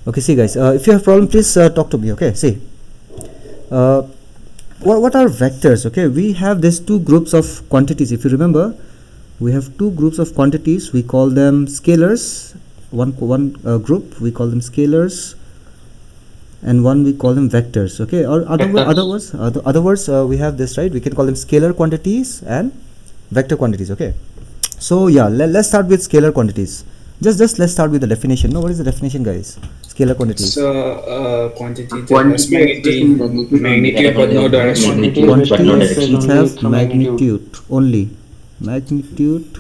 Okay, see guys, if you have problem, please talk to me. Okay, see, what are vectors? Okay, we have these two groups of quantities. If you remember, we have two groups of quantities. We call them scalars. One group we call them scalars, and one we call them vectors. Okay, or other words, we have this, right? We can call them scalar quantities and vector quantities. Okay, so yeah, let's start with scalar quantities. Just let's start with the definition. No, what is the definition, guys? Scalar quantities. So quantity that has magnitude but no direction. Quantities which have magnitude only. Magnitude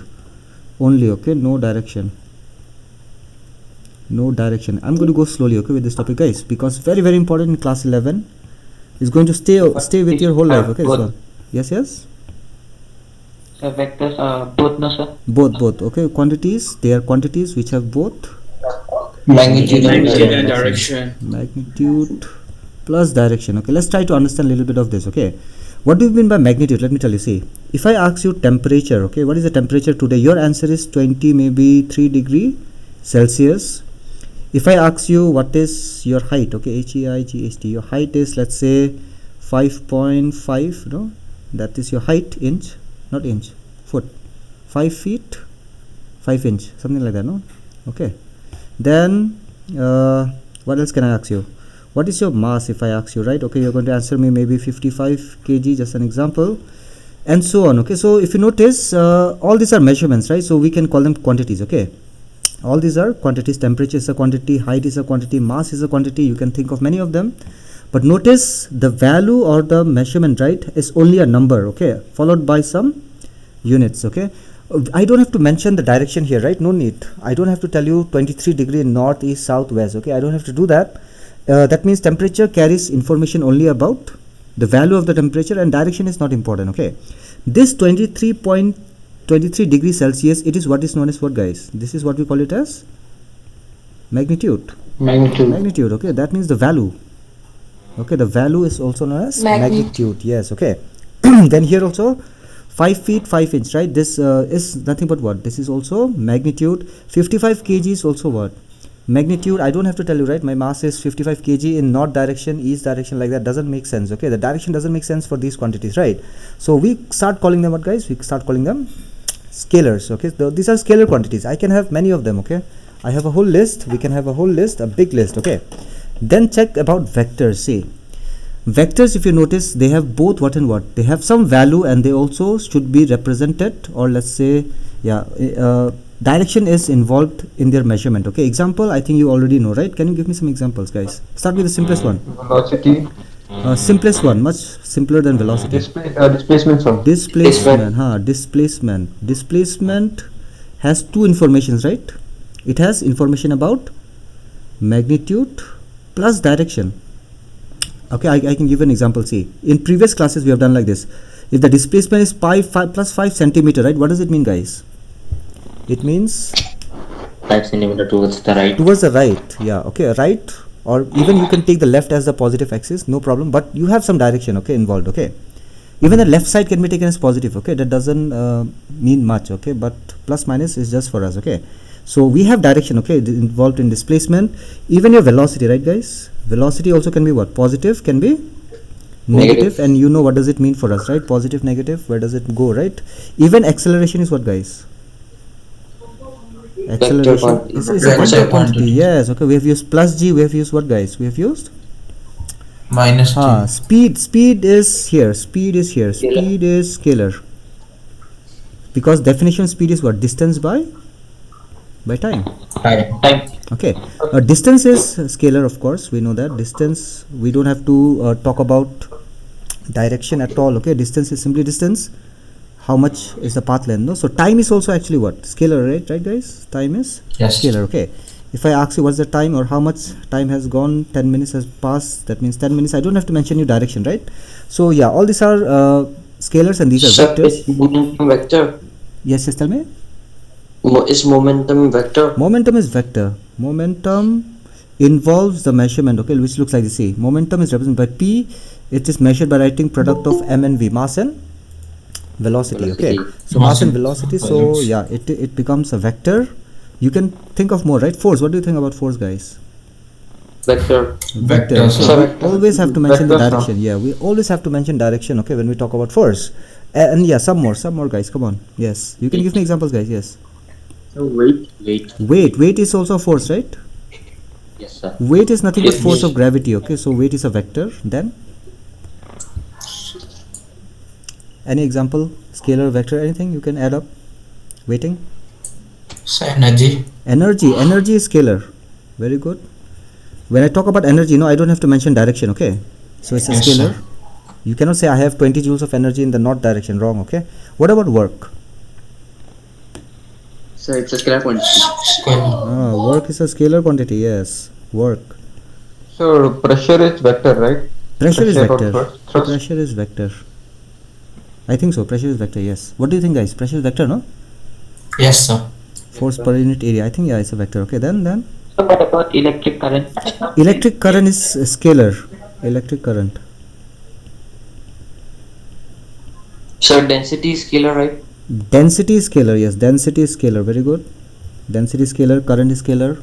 only. Okay, no direction. No direction. I'm going to go slowly, okay, with this topic, guys, because very important in class 11. It's going to stay with your whole life. Okay, so yes. So vectors are both, no sir? Both. Okay, quantities. They are quantities which have both Magnitude and direction. Magnitude plus direction. Okay, let's try to understand a little bit of this. Okay, what do you mean by magnitude? Let me tell you. See, if I ask you temperature, okay, what is the temperature today? Your answer is 20, maybe 3 degree Celsius. If I ask you what is your height, okay, HEIGHT, your height is, let's say, 5.5, no, that is your height, inch, not inch, foot, 5 feet 5 inch, something like that, no? Okay, then what else can I ask you? What is your mass? If I ask you, right? Okay, you're going to answer me maybe 55 kg, just an example, and so on. Okay, so if you notice, all these are measurements, right? So we can call them quantities. Okay, all these are quantities. Temperature is a quantity, height is a quantity, mass is a quantity. You can think of many of them, but notice the value or the measurement, right, is only a number, okay, followed by some units. Okay, I don't have to mention the direction here, right? No need. I don't have to tell you 23 degree north, east, south, west. Okay, I don't have to do that. That means temperature carries information only about the value of the temperature, and direction is not important. Okay, this 23 degrees Celsius, it is what is known as what, guys? This is what we call it as magnitude. Okay, that means the value. Okay, the value is also known as magnitude. Yes. Okay. Then here also 5 feet 5 inch, right? This is nothing but what? This is also magnitude. 55 kg is also what? Magnitude. I don't have to tell you, right? My mass is 55 kg in north direction, east direction, like that. Doesn't make sense. Okay, the direction doesn't make sense for these quantities, right? So we start calling them what, guys? We start calling them scalars. Okay, so these are scalar quantities. I can have many of them. Okay, I have a whole list. We can have a whole list, a big list. Okay, then check about vectors. See, vectors, if you notice, they have both what and what. They have some value, and they also should be represented, or let's say, yeah, direction is involved in their measurement. Okay, example, I think you already know, right? Can you give me some examples, guys? Start with the simplest one. Velocity. Simplest one, much simpler than velocity. Displacement. Displacement has two informations, right? It has information about magnitude plus direction. Okay, I can give an example. See, in previous classes we have done like this. If the displacement is pi 5 plus 5 centimeter, right? What does it mean, guys? It means 5 centimeter towards the right. Towards the right, yeah. Okay, right, or even you can take the left as the positive axis, no problem. But you have some direction, okay, involved. Okay, even the left side can be taken as positive. Okay, that doesn't mean much. Okay, but plus minus is just for us. Okay, so we have direction. Okay, involved in displacement. Even your velocity, right, guys? Velocity also can be what? Positive, can be negative, and you know what does it mean for us, right? Positive, negative, where does it go, right? Even acceleration is what, guys? Acceleration is a vector quantity. Yes. Okay, we have used plus g. We have used what, guys? We have used minus g. Speed is here. Speed is scalar, because definition speed is what? Distance by time. Okay, distance is scalar, of course, we know that. Distance, we don't have to talk about direction at all. Okay, distance is simply distance. How much is the path length? No, so time is also actually what? Scalar, right, guys? Time is scalar. Okay, if I ask you what's the time or how much time has gone, 10 minutes has passed, that means 10 minutes. I don't have to mention you direction, right? So yeah, all these are scalars, and these are vectors. Momentum vector. Yes, tell me. Is momentum vector? Momentum is vector. Momentum involves the measurement, okay, which looks like this. See, momentum is represented by P. It is measured by writing product of M and V, mass and velocity. Okay, so mass and velocity. So yeah, it becomes a vector. You can think of more, right? Force. What do you think about force, guys? Vector. Vector. sir. So we always have to mention the Vector, sir. direction. Yeah, we always have to mention direction. Okay, when we talk about force. And yeah, some more guys. Come on. Yes, you can give me examples, guys. Yes. So weight. Weight is also a force, right? Yes, sir. Weight is nothing but Yes, force yes. of gravity. Okay, so weight is a vector. Then any example? Scalar, vector, anything you can add up? Weighting. So energy. Energy is scalar. Very good. When I talk about energy, no, I don't have to mention direction. Okay, so it's a Yes, scalar. sir. You cannot say I have 20 joules of energy in the north direction. Wrong. Okay. What about work? So it's a scalar quantity. Scalar. Work is a scalar quantity. Yes, work. So pressure is vector, right? Pressure is or vector. thrust. Pressure is vector. I think so. Pressure is vector. Yes. What do you think, guys? Pressure is vector, no? Yes, sir. Force per unit area. I think yeah, it's a vector. Okay. Then So what about electric current? electric current is a scalar. Electric current. So density is scalar, right? Density is scalar. Yes. Density is scalar. Very good. Density is scalar. Current is scalar.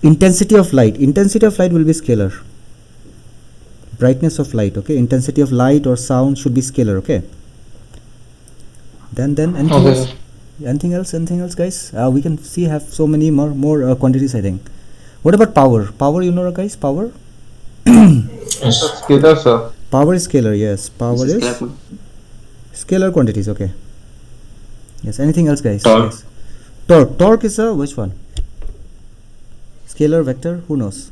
Intensity of light. Intensity of light will be scalar. Brightness of light. Okay. Intensity of light or sound should be scalar. Okay. Then anything Okay. else? Anything else, guys? We can see have so many more quantities. I think. What about power? Power, you know, guys. Power. Yes. Scalar, sir. Power is scalar. Yes. Power It's a is scalar quantity. scalar quantities. Okay. Yes. Anything else, guys? Torque. Yes. Torque. Torque is a which one? Scalar, vector. Who knows?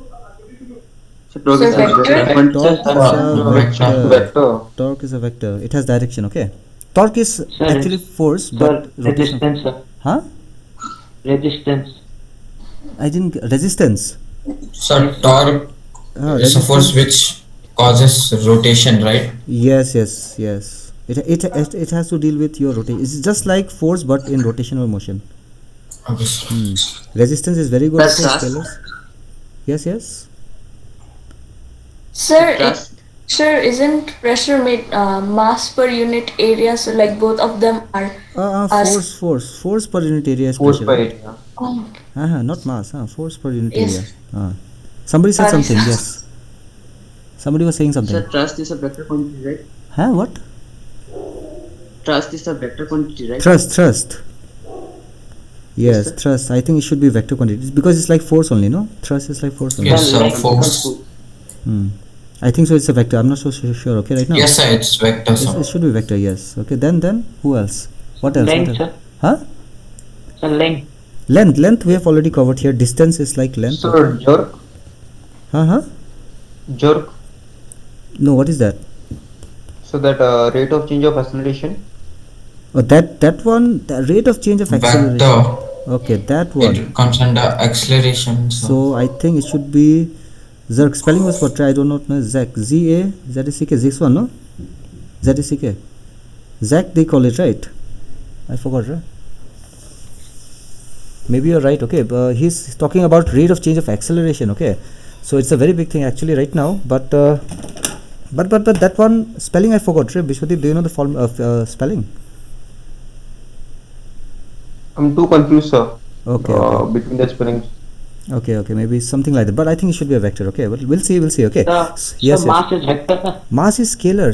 So torque is a vector. scalar quantity. Torque is a Vector. Vector. Torque is a vector. It has direction. Okay. Torque is Sir, actually force, Sir, but rotation. resistance, sir. Huh? Resistance. I didn't resistance. So torque is a Resistance. force which causes rotation, right? Yes. It has to deal with your rotation. It's just like force, but in rotational motion. Okay, sir. Resistance is very good. That's Okay, thrust. scalars. Yes. Sir, Thrust. sir, isn't pressure made mass per unit area? So like both of them are. Force per unit area is Force pressure. per Right? area. Not mass. Force per unit Yes. area. Somebody said Sorry, something. sir. Yes. Somebody was saying something. So thrust is a vector quantity, right? What? Thrust is a vector quantity, right? Thrust. Yes, sir. thrust. I think it should be vector quantity. It's because it's like force only, no? Thrust is like force only. Yes, sir. Like Force. I think so. It's a vector. I'm not so sure. Okay, right now. Yes, sir. It's vector, It sir. should be vector. Yes. Okay. Then who else? What else? Length, sir. Huh? So length. Length we have already covered here. Distance is like length. So jerk. Jerk. No, what is that? So that rate of change of acceleration. Oh, that one. The rate of change of acceleration. Vector. Okay, that one. It comes under acceleration. So I think it should be Zerk. Spelling was what? I do not know. Zek. Z-A-Z-E-C-K. This one, no? Z-E-C-K. Zach they call it, right? I forgot, right? Maybe you're right. Okay, he's talking about rate of change of acceleration. Okay, so it's a very big thing actually right now. But that one spelling I forgot. Right? Bishwadeep, do you know the form of spelling? I'm too confused, sir. Okay. Between the spellings. Okay, maybe something like that. But I think it should be a vector. Okay, but we'll see. Okay. So mass is vector, sir. Mass is scalar.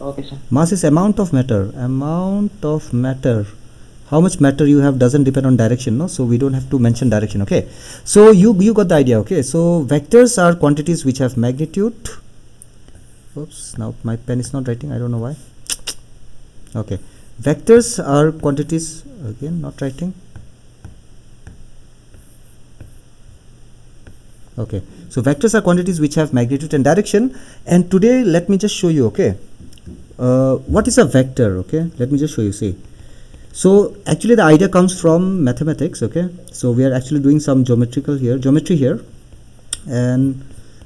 Okay, sir. Mass is amount of matter. How much matter you have doesn't depend on direction, no? So we don't have to mention direction. Okay, so you got the idea. Okay, so vectors are quantities which have magnitude. Oops, now my pen is not writing. I don't know why. Okay, vectors are quantities, again not writing. Okay, so vectors are quantities which have magnitude and direction. And today let me just show you. Okay, what is a vector? Okay, let me just show you. See, so actually the idea comes from mathematics. Okay, so we are actually doing some geometry here, and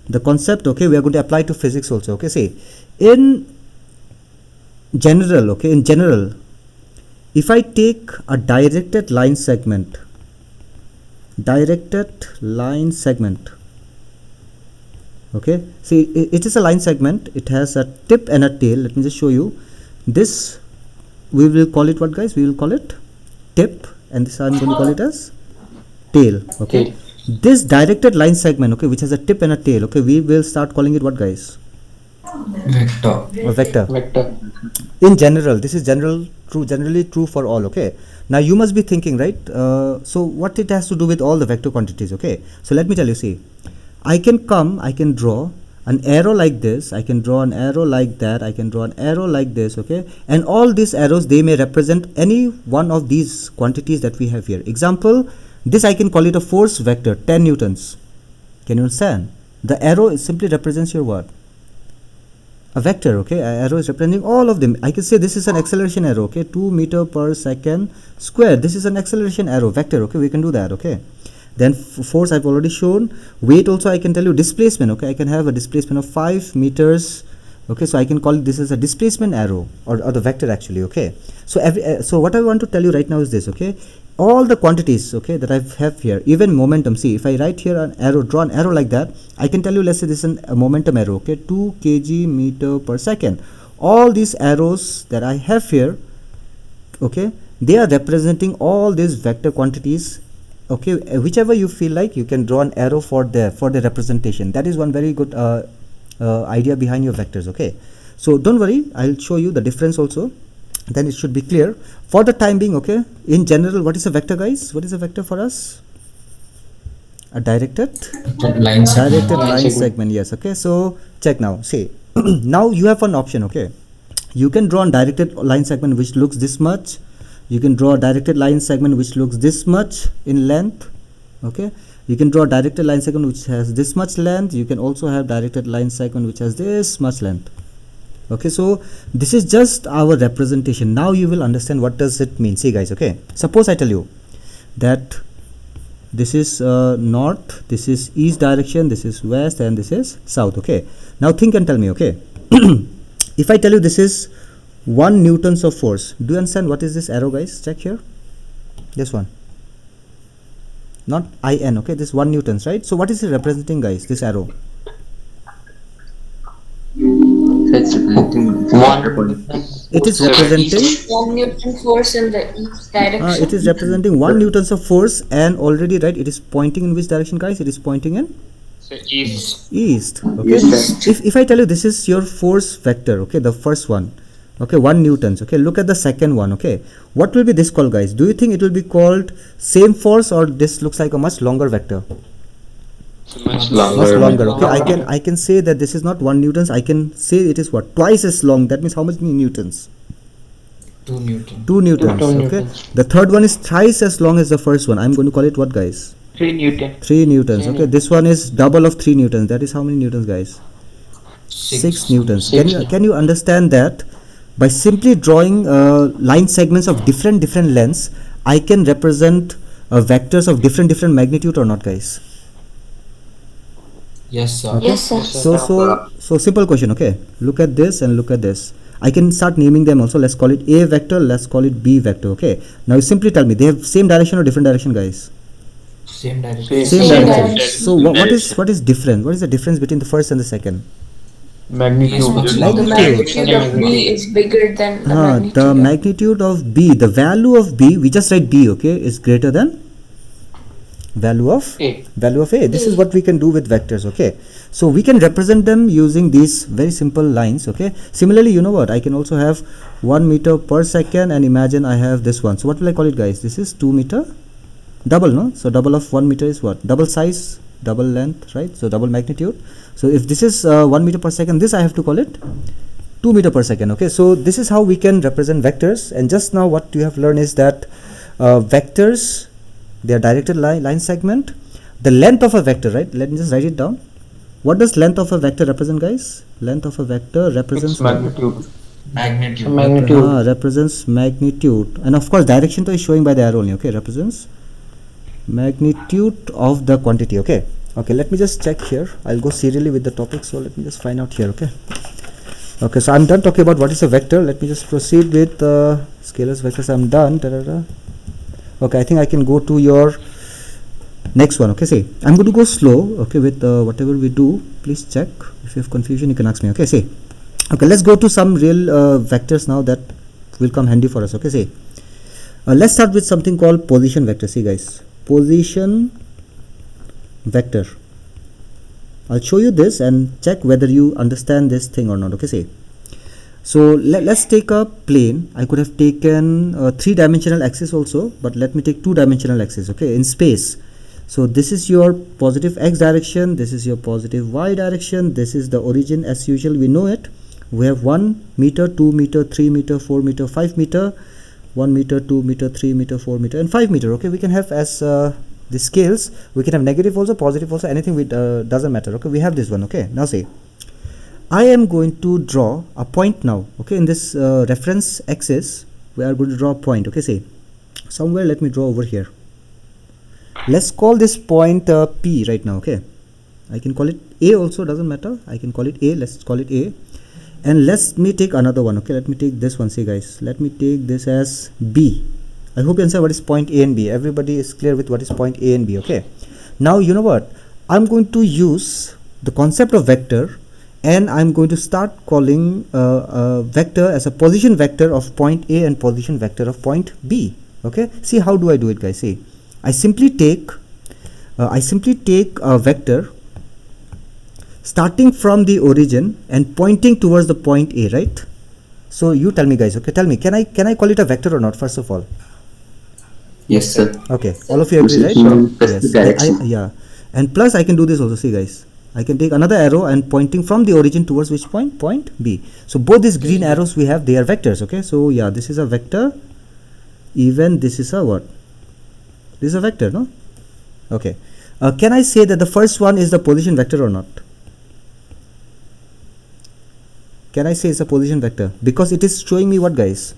the concept, okay, we are going to apply to physics also. Okay, see, in general, if I take a directed line segment, okay, see, it is a line segment. It has a tip and a tail. Let me just show you. This we will call it what, guys? We will call it tip, and this I'm going to call it as tail, okay. This directed line segment, okay, which has a tip and a tail, okay, we will start calling it what, guys? Vector. A vector. Vector. In general, this is generally true for all, okay. Now you must be thinking, right, so what it has to do with all the vector quantities, okay. So let me tell you, see, I can draw an arrow like this, I can draw an arrow like that, I can draw an arrow like this, okay, and all these arrows, they may represent any one of these quantities that we have here. Example, this I can call it a force vector, 10 newtons. Can you understand? The arrow simply represents your what? A vector, okay. A arrow is representing all of them. I can say this is an acceleration arrow, okay, 2 meter per second square. This is an acceleration arrow vector, okay. We can do that, okay. Then force I've already shown. Weight also I can tell you. Displacement, okay, I can have a displacement of 5 meters, okay. So I can call this as a displacement arrow, or the vector actually, okay. So so what I want to tell you right now is this, okay. All the quantities, okay, that I have here, even momentum, see, if I write here an arrow, draw an arrow like that, I can tell you, let's say this is a momentum arrow, okay, 2 kg meter per second. All these arrows that I have here, okay, they are representing all these vector quantities, okay. Whichever you feel like, you can draw an arrow for the representation. That is one very good idea behind your vectors, okay. So don't worry, I'll show you the difference also, then it should be clear for the time being, okay. In general, what is a vector, guys? What is a vector for us? A directed Line segment. line segment, yes, okay. So check now, see, now you have an option, okay. You can draw a directed line segment which looks this much, you can draw a directed line segment which looks this much in length, okay. You can draw a directed line segment which has this much length. You can also have directed line segment which has this much length, okay. So this is just our representation. Now you will understand what does it mean. See, guys, okay, suppose I tell you that this is north, this is east direction, this is west, and this is south, okay. Now think and tell me, okay. If I tell you this is 1 newtons of force, do you understand what is this arrow, guys? Check here, this one, not in, okay, this 1 newtons, right? So what is it representing, guys, this arrow? It's representing water quantity. It is representing 1 Newton force in the east direction. it is representing 1 newtons of force, and already, right, it is pointing in which direction, guys? It is pointing in east, okay. If I tell you this is your force vector, okay, the first one, okay, 1 newtons, okay, look at the second one, okay, what will be this called, guys? Do you think it will be called same force, or this looks like a much longer vector? Much longer, okay. I can say that this is not 1 newtons, I can say it is what, twice as long. That means how much newtons? 2 Newton. 2 newtons, okay. The third one is thrice as long as the first one. I'm going to call it what, guys? 3 Newton. 3 newtons, okay. This one is double of 3 newtons. That is how many newtons, guys? 6 newtons. Can you understand that by simply drawing line segments of different lengths, I can represent vectors of different magnitude or not, guys? Yes, sir. Okay. Yes, sir. So simple question, okay. Look at this and look at this. I can start naming them also. Let's call it A vector, let's call it B vector, okay. Now you simply tell me, they have same direction or different direction, guys? Same direction. Same direction. direction. So what is different? What is the difference between the first and the second? Magnitude. The magnitude of B is bigger than the magnitude The of magnitude of B, the value of B, we just write B, okay, is greater than value of A. This is what we can do with vectors, okay. So we can represent them using these very simple lines, okay. Similarly, you know what, I can also have 1 meter per second, and imagine I have this one. So what will I call it, guys? This is 2 meter, double, no? So double of 1 meter is what? Double size, double length, right? So double magnitude. So if this is 1 meter per second, this I have to call it 2 meter per second, okay. So this is how we can represent vectors. And just now what you have learned is that vectors, they are directed line segment. The length of a vector, right? Let me just write it down. What does length of a vector represent, guys? Length of a vector represents It's magnitude. Magnitude. Represents magnitude, and of course direction to is showing by the arrow only, okay. Represents magnitude of the quantity, okay. Okay, let me just check here. I'll go serially with the topic, so let me just find out here, okay. Okay, so I'm done talking about what is a vector. Let me just proceed with scalars, vectors. I'm done. Okay, I think I can go to your next one, okay. See, I'm going to go slow, okay, with whatever we do. Please check. If you have confusion, you can ask me, okay. See, okay, let's go to some real vectors now that will come handy for us, okay. See, let's start with something called position vector. See, guys, position vector. I'll show you this and check whether you understand this thing or not. Okay, see. So let's take a plane. I could have taken a 3-dimensional axis also, but let me take 2-dimensional axis, okay, in space. So this is your positive x direction, this is your positive y direction, this is the origin as usual, we know it. We have 1 meter, 2 meter, 3 meter, 4 meter, 5 meter, 1 meter, 2 meter, 3 meter, 4 meter, and 5 meter. Okay, we can have as the scales, we can have negative also, positive also, anything with doesn't matter. Okay, we have this one. Okay, now see, I am going to draw a point now. Okay, in this reference axis, we are going to draw a point. Okay, see, somewhere let me draw over here. Let's call this point P right now. Okay, I can call it A also, doesn't matter. I can call it A. Let's call it A. And let me take another one. Okay, let me take this one. See guys, let me take this as B. I hope you understand what is point A and B. Everybody is clear with what is point A and B. Okay, now you know what, I'm going to use the concept of vector, and I'm going to start calling a vector as a position vector of point A and position vector of point B. Okay, see how do I do it, guys? See, I simply take a vector starting from the origin and pointing towards the point A, right? So you tell me, guys. Okay, tell me, can I call it a vector or not, first of all? Yes, sir. Okay, all of you agree, right? Yes. Yeah, and plus I can do this also. See guys, I can take another arrow and pointing from the origin towards which point? Point B. So both these green arrows we have, they are vectors. Okay, so yeah, this is a vector, even this is a what? This is a vector, no? Okay, can I say that the first one is the position vector or not? Can I say it's a position vector? Because it is showing me what, guys?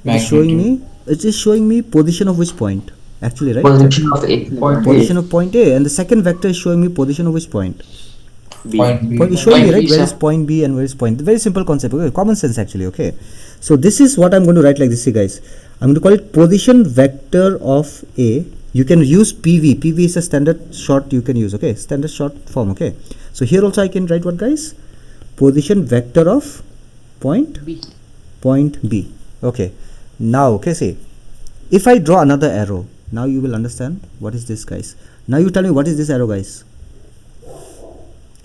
It is showing me position of which point? Actually, right? Position of A. Position of point A, and the second vector is showing me position of which point? Point B. It's showing me, right, where is point B and where is point. Very simple concept. Okay, common sense actually. Okay, so this is what I'm going to write like this. See guys, I'm going to call it position vector of A. You can use PV. PV is a standard short you can use. Okay, standard short form. Okay, so here also I can write what, guys? Position vector of point B. Point B. Okay, now okay, see, if I draw another arrow, now you will understand what is this, guys. Now you tell me what is this arrow, guys.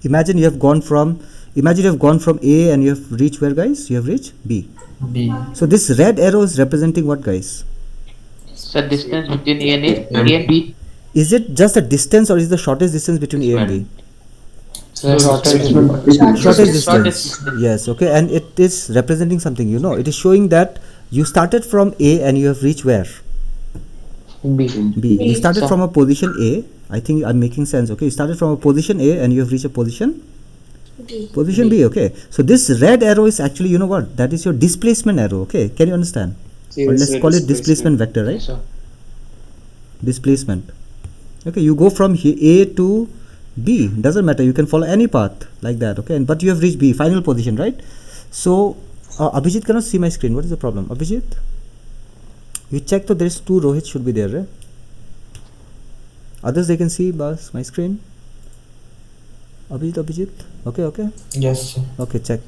Imagine you have gone from A and you have reached where, guys? You have reached B. So this red arrow is representing what, guys? So distance between A and B. Is it just a distance or is the shortest distance between A and B? Shortest distance. Yes, okay, and it is representing something, you know, it is showing that you started from A and you have reached where? B. You started from a position A. I think I'm making sense. Okay, you started from a position A and you have reached a position B. Position B. Okay, so this red arrow is actually, you know what, that is your displacement arrow. Okay, can you understand? Or let's call it displacement vector, right? Displacement. Okay, you go from here A to B, doesn't matter, you can follow any path like that. Okay, but you have reached B, final position, right? So Abhijit cannot see my screen. What is the problem, Abhijit? You check, so there is 2 Rohit should be there, right? Others they can see my screen. Abhijit. Okay. Yes, sir. Okay, check.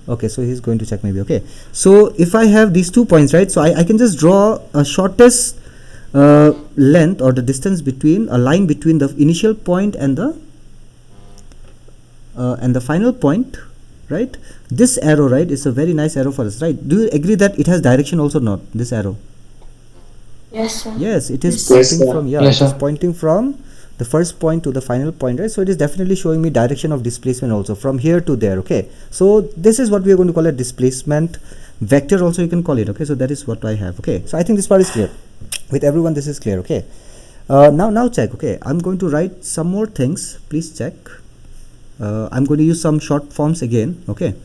Okay, so he's going to check maybe. Okay, so if I have these 2 points, right, so I can just draw a shortest length or the distance between a line between the initial point and the final point, right? This arrow, right, is a very nice arrow for us, right? Do you agree that it has direction also, not this arrow? Yes, sir. Yes, it is pointing from it is pointing from the first point to the final point, right? So it is definitely showing me direction of displacement also from here to there. Okay, so this is what we are going to call a displacement vector also, you can call it. Okay, so that is what I have. Okay, so I think this part is clear with everyone. This is clear. Okay, now check. Okay, I'm going to write some more things, please check. I'm going to use some short forms again. Okay,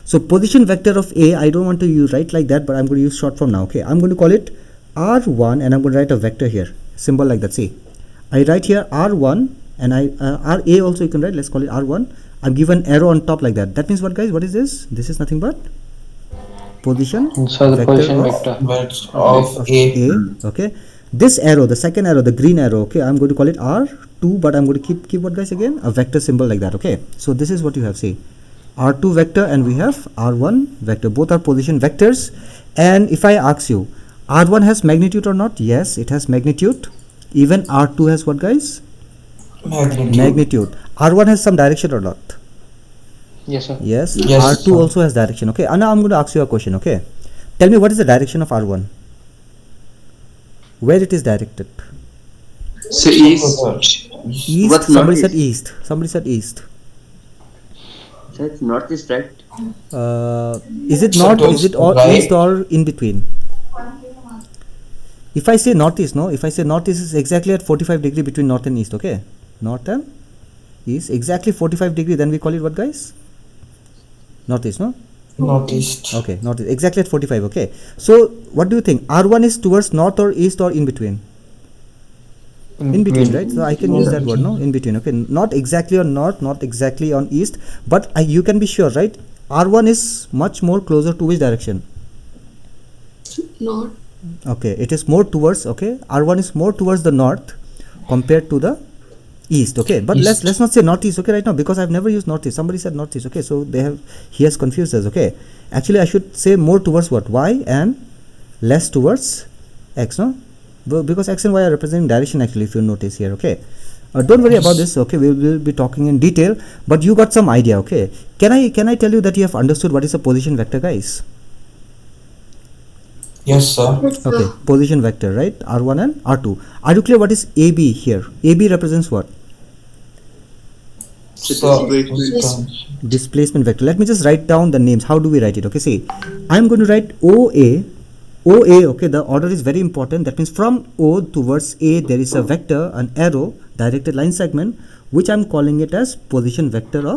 so position vector of A, I don't want to write like that, but I'm going to use short form now. Okay, I'm going to call it R1 and I'm going to write a vector here, symbol like that. See, I write here R1 and RA also you can write. Let's call it R1. I'm given arrow on top like that. That means what, guys? What is this? This is nothing but position vector of A. Okay, this arrow, the second arrow, the green arrow, okay, I'm going to call it R2, but I'm going to keep what, guys, again? A vector symbol like that. Okay, so this is what you have. See, R2 vector and we have R1 vector. Both are position vectors. And if I ask you, R1 has magnitude or not? Yes, it has magnitude. Even R2 has what, guys? Magnitude. R1 has some direction or not? Yes, sir. Yes. Yes, R2 sir. also has direction. Okay. And now I'm going to ask you a question. Okay. Tell me, what is the direction of R1? Where it is directed? So east. East. What, Somebody said northeast? east. Somebody said east. So it's northeast, right? Is it So north? towards Is it all right. east or in between? If I say northeast, no. If I say northeast is exactly at 45 degree between north and east. Okay. North and east, exactly 45 degree. Then we call it what, guys? Northeast, no? Northeast. Okay, northeast. Exactly at 45. Okay. So what do you think? R1 is towards north or east or in between? In between, right? So I can use that word, no? In between. Okay. Not exactly on north, not exactly on east, but you can be sure, right? R1 is much more closer to which direction? North. Okay, it is more towards, okay, R1 is more towards the north compared to the east. Okay, but East. let's not say northeast, okay, right now, because I've never used northeast. Somebody said northeast. Okay, so he has confused us. Okay, actually I should say more towards what? Y, and less towards x, no? Because x and y are representing direction, actually, if you notice here. Okay, don't worry about this. Okay, we will be talking in detail, but you got some idea. Okay, can I tell you that you have understood what is a position vector, guys? Yes, sir. Okay, position vector, right? R1 and R2. Are you clear what is AB here? AB represents what? So, Displacement vector. Let me just write down the names. How do we write it? Okay, see, I'm going to write OA. Okay, the order is very important. That means from O towards A, there is a vector, an arrow, directed line segment, which I'm calling it as position vector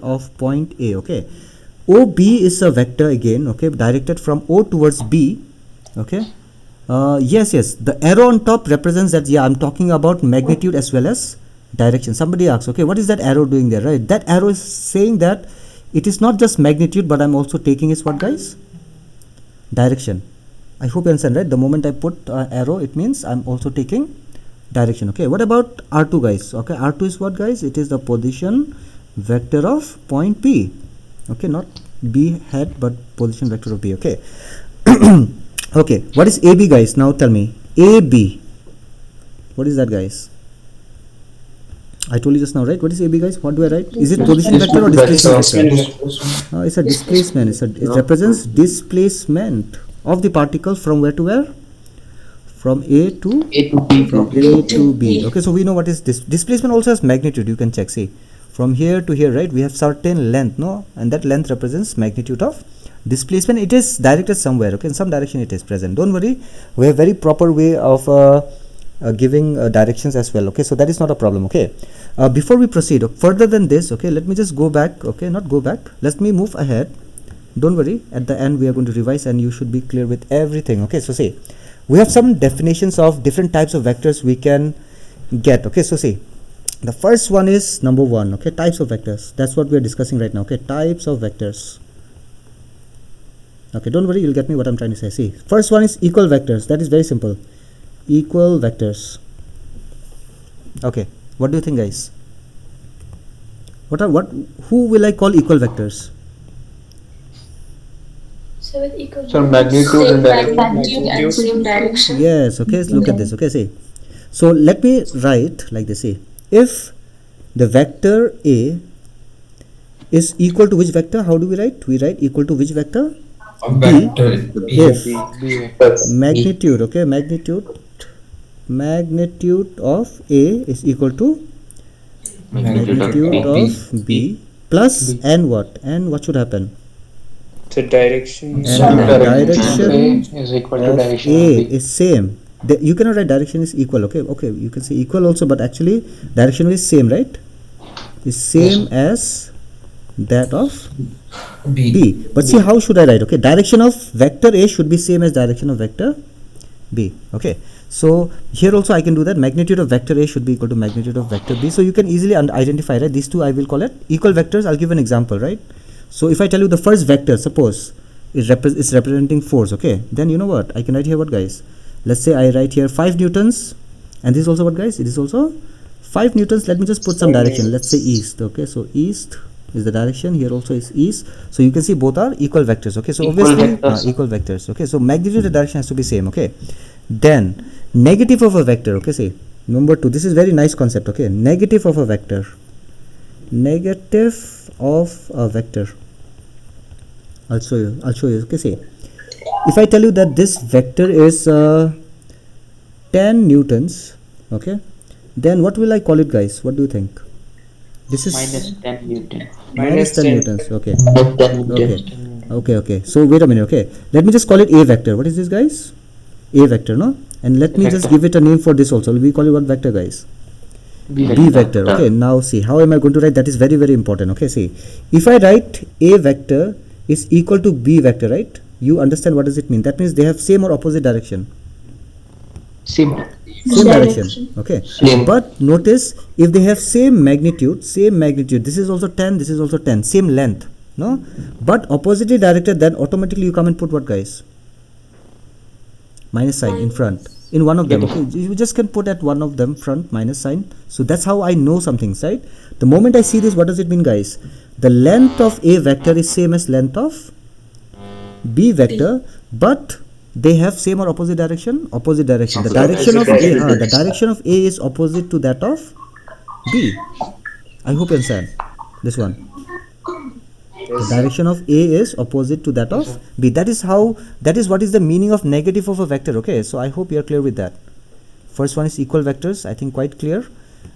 of point A. Okay, OB is a vector again. Okay, directed from O towards B. Okay, yes, the arrow on top represents that. Yeah, I'm talking about magnitude as well as direction. Somebody asks, okay, what is that arrow doing there? Right, that arrow is saying that it is not just magnitude, but I'm also taking is what, guys? Direction. I hope you understand, right? The moment I put arrow, it means I'm also taking direction. Okay, what about R2, guys? Okay, R2 is what, guys? It is the position vector of point P. Okay, not B head, but position vector of B. Okay. Okay, what is AB, guys? Now tell me, AB, what is that, guys? I told you just now, right? What is AB, guys? What do I write? Is it position vector or displacement vector? It's a displacement. It represents displacement of the particle from where to where? From A to B. From A to B. Okay, so we know what is this. Displacement also has magnitude. You can check. See, from here to here, right? We have certain length, no? And that length represents magnitude of displacement. It is directed somewhere. Okay, in some direction it is present. Don't worry. We have very proper way of giving directions as well. Okay, so that is not a problem. Okay, before we proceed further than this, okay, let me just go back. Okay, not go back, let me move ahead. Don't worry, at the end we are going to revise and you should be clear with everything. Okay, so see, we have some definitions of different types of vectors we can get. Okay, so see, the first one is number 1. Okay, types of vectors. That's what we are discussing right now. Okay, types of vectors. Okay, don't worry, you'll get me what I'm trying to say. See, first one is equal vectors. That is very simple. Equal vectors. Okay, what do you think, guys? Who will I call equal vectors? So with equal So magnitude and direction. magnitude and same direction. Yes, okay, let's look at this. Okay, see, so let me write like this. See, if the vector A is equal to which vector? How do we write? We write equal to which vector? Vector. If B. magnitude, okay, magnitude of A is equal to magnitude of B plus n what? And what should happen? So direction. And direction A is equal to of direction A of B. is same. You cannot write direction is equal. Okay, you can say equal also, but actually direction is same, right? Is same as that of B. But see, how should I write? Okay, direction of vector A should be same as direction of vector B. Okay, so here also I can do that. Magnitude of vector A should be equal to magnitude of vector B. So you can easily identify, right? These two I will call it equal vectors. I'll give an example, right? So if I tell you the first vector, suppose is representing force, okay, then you know what? I can write here what, guys? Let's say I write here 5 newtons, and this is also what, guys? It is also 5 newtons. Let me just put some direction. Let's say east. Okay, so east is the direction, here also is east. So you can see both are equal vectors. Okay, so Equal obviously vectors. equal vectors. Okay, so magnitude and direction has to be same. Okay, then negative of a vector. Okay, see number 2, this is very nice concept. Okay, negative of a vector, negative of a vector. I'll show you. Okay, see, if I tell you that this vector is 10 newtons, okay, then what will I call it, guys? What do you think? This is minus 10 Newton. minus 10 newtons. Okay, Then okay. So wait a minute. Okay, let me just call it a vector. What is this, guys? A vector, no? And let me just Vector. give it a name for this also. We call it what vector, guys? B B vector. Okay, now see, how am I going to write? That is very, very important. Okay, see, if I write a vector is equal to b vector, right? You understand what does it mean? That means they have same or opposite direction. Same. Same direction. Okay, but notice if they have same magnitude, this is also 10, this is also 10, same length, no, but oppositely directed, then automatically you come and put what, guys? Minus sign in front in one of them. Okay, you just can put at one of them front minus sign. So that's how I know some things, right? The moment I see this, what does it mean, guys? The length of a vector is same as length of b vector, but they have same or opposite direction. Opposite direction. The direction of a, the direction of a is opposite to that of b. I hope you understand this one. The direction of a is opposite to that of b. That is what is the meaning of negative of a vector. Okay, so I hope you are clear with that. First one is equal vectors, I think quite clear.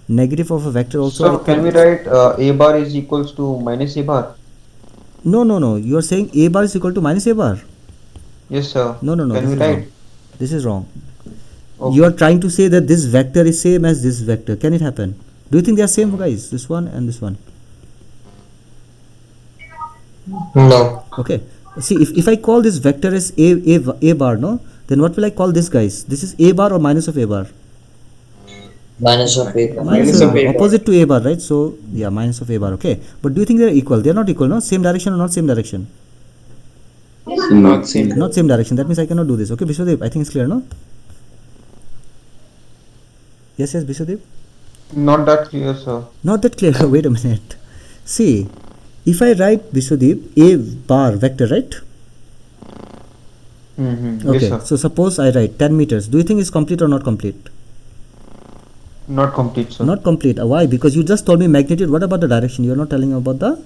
Negative of a vector also. So can we write a bar is equals to minus a bar? No, you are saying a bar is equal to minus a bar. Yes, sir. No, Can this we is write? wrong. This is wrong. Okay. You are trying to say that this vector is same as this vector. Can it happen? Do you think they are same, guys? This one and this one. No. Okay, see, if I call this vector as a bar, no, then what will I call this, guys? This is a bar or minus of a bar? Minus of a bar. Minus of a bar. Opposite to a bar, right? So yeah, minus of a bar. Okay, but do you think they are equal? They are not equal, no? Same direction or not same direction? Not same. Not same direction. That means I cannot do this. Okay, Vishwadeep, I think it's clear, no? Yes, Vishwadeep. Not that clear, sir. Not that clear. Wait a minute. See, if I write, Vishwadeep, a bar vector, right? Okay, Yes, sir. so suppose I write 10 meters. Do you think it's complete or not complete? Not complete, sir. Not complete. Why? Because you just told me magnitude. What about the direction? You are not telling about the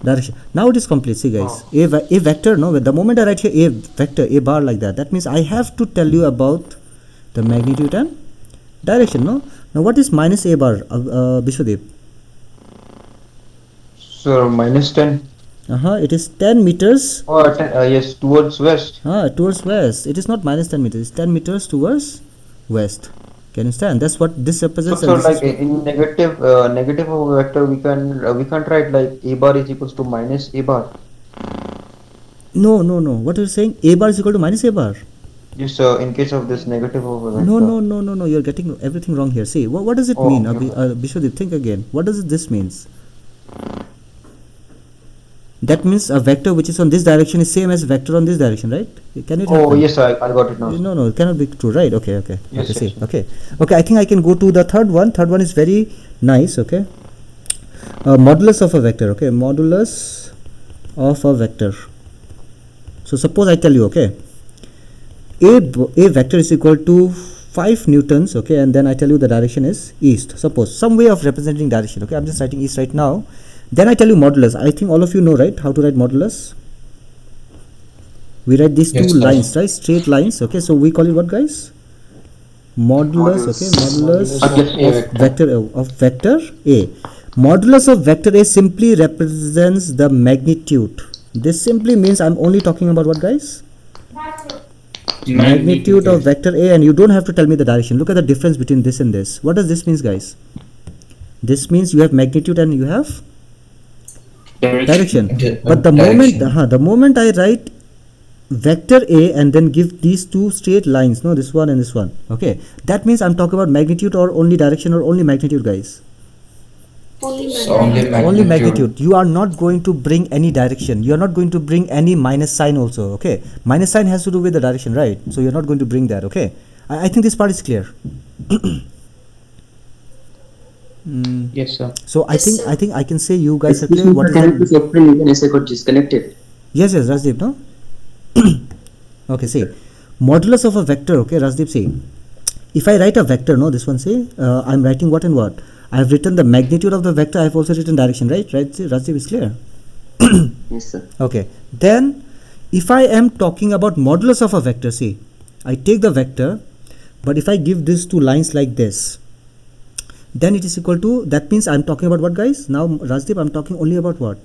direction. Now it is complete. See, guys, a vector, no, the moment I write here a vector, a bar like that, that means I have to tell you about the magnitude and direction, no? Now what is minus a bar, Vishwadeep? Sir, minus 10. It is 10 meters Yes, towards west. towards west. It is not minus 10 meters. It's 10 meters towards west. Can you understand? That's what this So, represents. sir, and this like is in negative of a vector, we can't write like a bar is equals to minus a bar. no. What are you saying? A bar is equal to minus a bar. Yes, in case of this negative of a vector. No. You're getting everything wrong here. See, what does it mean? okay. Vishwadeep, think again. What does this means? That means a vector which is on this direction is same as vector on this direction, right? Can it happen? Yes, I got it now. No, it cannot be true, right? Okay. Yes, See, yes. okay. I think I can go to the third one. Third one is very nice. Okay, modulus of a vector. Okay, modulus of a vector. So suppose I tell you, okay, a vector is equal to 5 newtons. Okay, and then I tell you the direction is east. Suppose some way of representing direction. Okay, I'm just writing east right now. Then I tell you modulus. I think all of you know, right, how to write modulus. We write these two lines, right, straight lines. Okay, so we call it what, guys? Modulus. Okay, modulus of vector A. Modulus of vector A simply represents the magnitude. This simply means I'm only talking about what, guys? Magnitude of vector A, and you don't have to tell me the direction. Look at the difference between this and this. What does this mean, guys? This means you have magnitude and you have direction. But the moment I write vector A and then give these two straight lines, no, this one and this one, okay, that means I'm talking about magnitude or only direction or only magnitude, guys? Only magnitude. You are not going to bring any direction. You are not going to bring any minus sign also. Okay, minus sign has to do with the direction, right? So you're not going to bring that. Okay, I think this part is clear. Yes, sir. So I think I can say you guys are clear. Displacement What is cannot be that? factored even as I got disconnected. Yes, Rajdeep, no? Okay, see, modulus of a vector, okay, Rajdeep, see, if I write a vector, no, this one, say, I'm writing what and what? I have written the magnitude of the vector, I have also written direction, right? Right, Rajdeep is clear? Yes, sir. Okay, then if I am talking about modulus of a vector, see, I take the vector, but if I give this two lines like this, then it is equal to, that means I'm talking about what, guys? Now, Rajdeep, I'm talking only about what?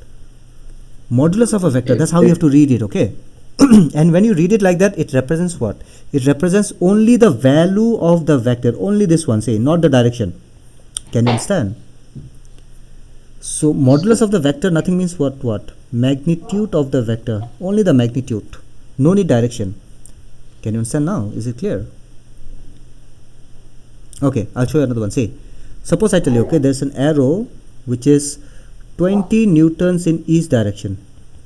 Modulus of a vector. That's how you have to read it, okay? And when you read it like that, it represents what? It represents only the value of the vector, only this one, say, not the direction. Can you understand? So modulus of the vector, nothing means what? Magnitude of the vector, only the magnitude, no need direction. Can you understand now? Is it clear? Okay, I'll show you another one. See, suppose I tell you, okay, there's an arrow which is 20 newtons in each direction.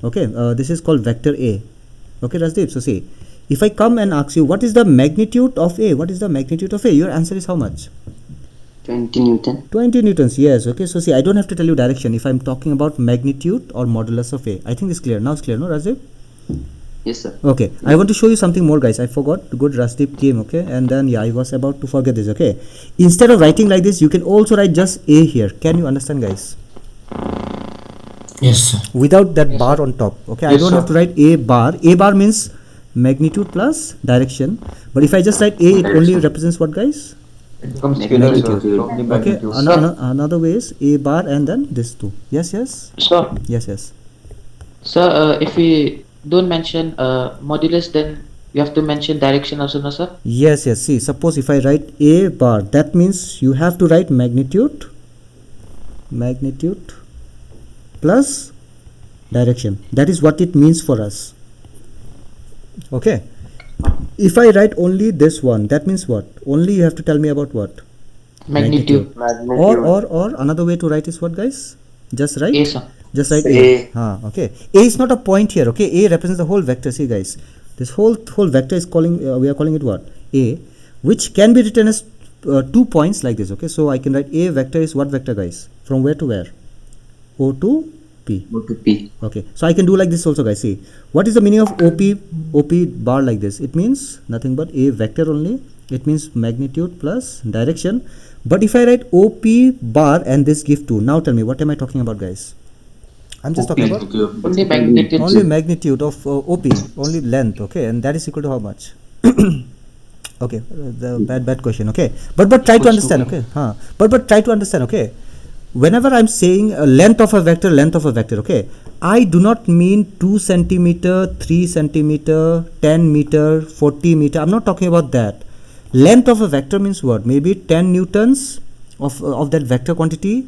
Okay, this is called vector A. Okay, Rajdeep, so see, if I come and ask you what is the magnitude of A, what is the magnitude of A, your answer is how much? 20 Newton. 20 newtons, yes. Okay, so see, I don't have to tell you direction if I'm talking about magnitude or modulus of A. I think it's clear. Now it's clear, no, Rajdeep? Yes, sir. Okay, I want to show you something more, guys. I forgot. Good, Rajdeep came, okay, and then yeah, I was about to forget this. Okay, instead of writing like this, you can also write just A here. Can you understand, guys? Yes, sir. Without that bar on top. Okay, I Yes, don't sir. have to write A bar. A bar means magnitude plus direction. But if I just write A, it only represents what, guys? It becomes Magnitude. scalar, sir. Only Okay, magnitude. another way is A bar and then this two. Yes, yes, Sir, yes. sir, if we don't mention modulus, then you have to mention direction also, no, sir? Yes. See, suppose if I write A bar, that means you have to write magnitude plus direction. That is what it means for us. Okay. If I write only this one, that means what? Only you have to tell me about what? Magnitude. Or another way to write is what, guys? Just write. A, sir. Just write A. Okay. A is not a point here. Okay. A represents the whole vector. See, guys, this whole vector is calling. We are calling it what? A, which can be written as 2 points like this. Okay. So I can write A vector is what vector, guys? From where to where? O to P. Go to P. Okay. So I can do like this also, guys. See, what is the meaning of OP bar like this? It means nothing but A vector only. It means magnitude plus direction. But if I write OP bar and this give 2, now tell me, what am I talking about, guys? I'm just talking about Only magnitude. only magnitude of OP, only length, okay, and that is equal to how much? Okay, the bad question, okay, but try to understand, okay, but try to understand, okay. Whenever I'm saying length of a vector, okay, I do not mean 2 centimeter, 3 centimeter, 10 meter, 40 meter. I'm not talking about that. Length of a vector means what? Maybe 10 newtons of that vector quantity,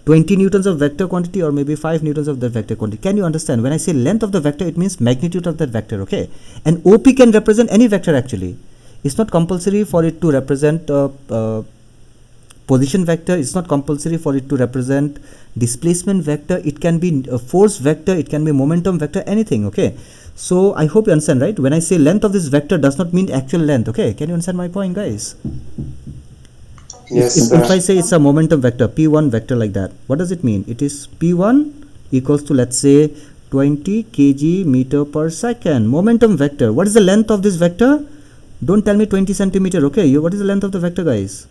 20 newtons of vector quantity, or maybe 5 newtons of the vector quantity. Can you understand? When I say length of the vector, it means magnitude of that vector, okay? And OP can represent any vector actually. It's not compulsory for it to represent position vector. It's not compulsory for it to represent displacement vector. It can be a force vector, it can be momentum vector, anything, okay? So I hope you understand, right? When I say length of this vector does not mean actual length, okay? Can you understand my point, guys? Yes, If I say it's a momentum vector, P1 vector like that, what does it mean? It is P1 equals to, let's say, 20 kg meter per second. Momentum vector. What is the length of this vector? Don't tell me 20 centimeter, okay? What is the length of the vector, guys?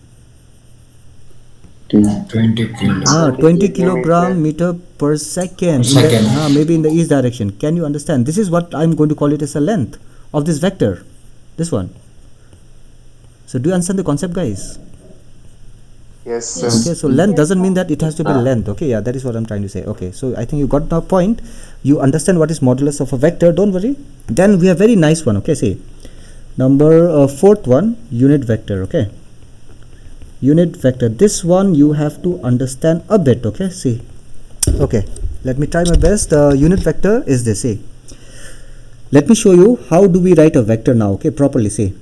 20 kilo. 20 kilogram meter per second. Maybe in the east direction. Can you understand? This is what I'm going to call it as a length of this vector. This one. So do you understand the concept, guys? Yes, sir. Okay, so length doesn't mean that it has to be length. Okay, yeah, that is what I'm trying to say. Okay, so I think you got the point. You understand what is modulus of a vector. Don't worry. Then we have very nice one. Okay, see, number fourth one, unit vector. Okay, unit vector. This one you have to understand a bit. Okay, see. Okay, let me try my best. Unit vector is this. See, let me show you how do we write a vector now. Okay, properly. See,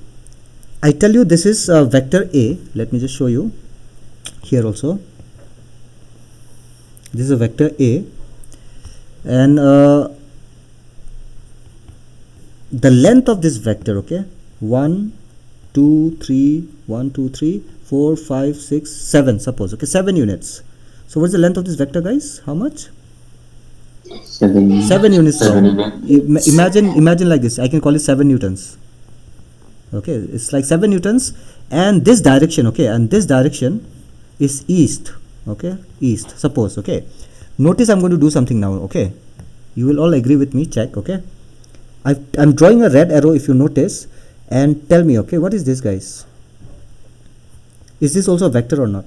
I tell you this is vector A. Let me just show you. Here also, this is a vector A, and the length of this vector, okay, 1 2 3 1 2 3 4, 5, 6, 7, suppose. Okay, 7 units. So what's the length of this vector, guys? How much? 7 units long. Imagine like this. I can call it 7 newtons. Okay, it's like 7 newtons, and this direction, okay, and this direction is east. Okay, east, suppose. Okay, notice I'm going to do something now. Okay, you will all agree with me. Check. Okay, I'm drawing a red arrow, if you notice, and tell me. Okay, what is this, guys? Is this also a vector or not?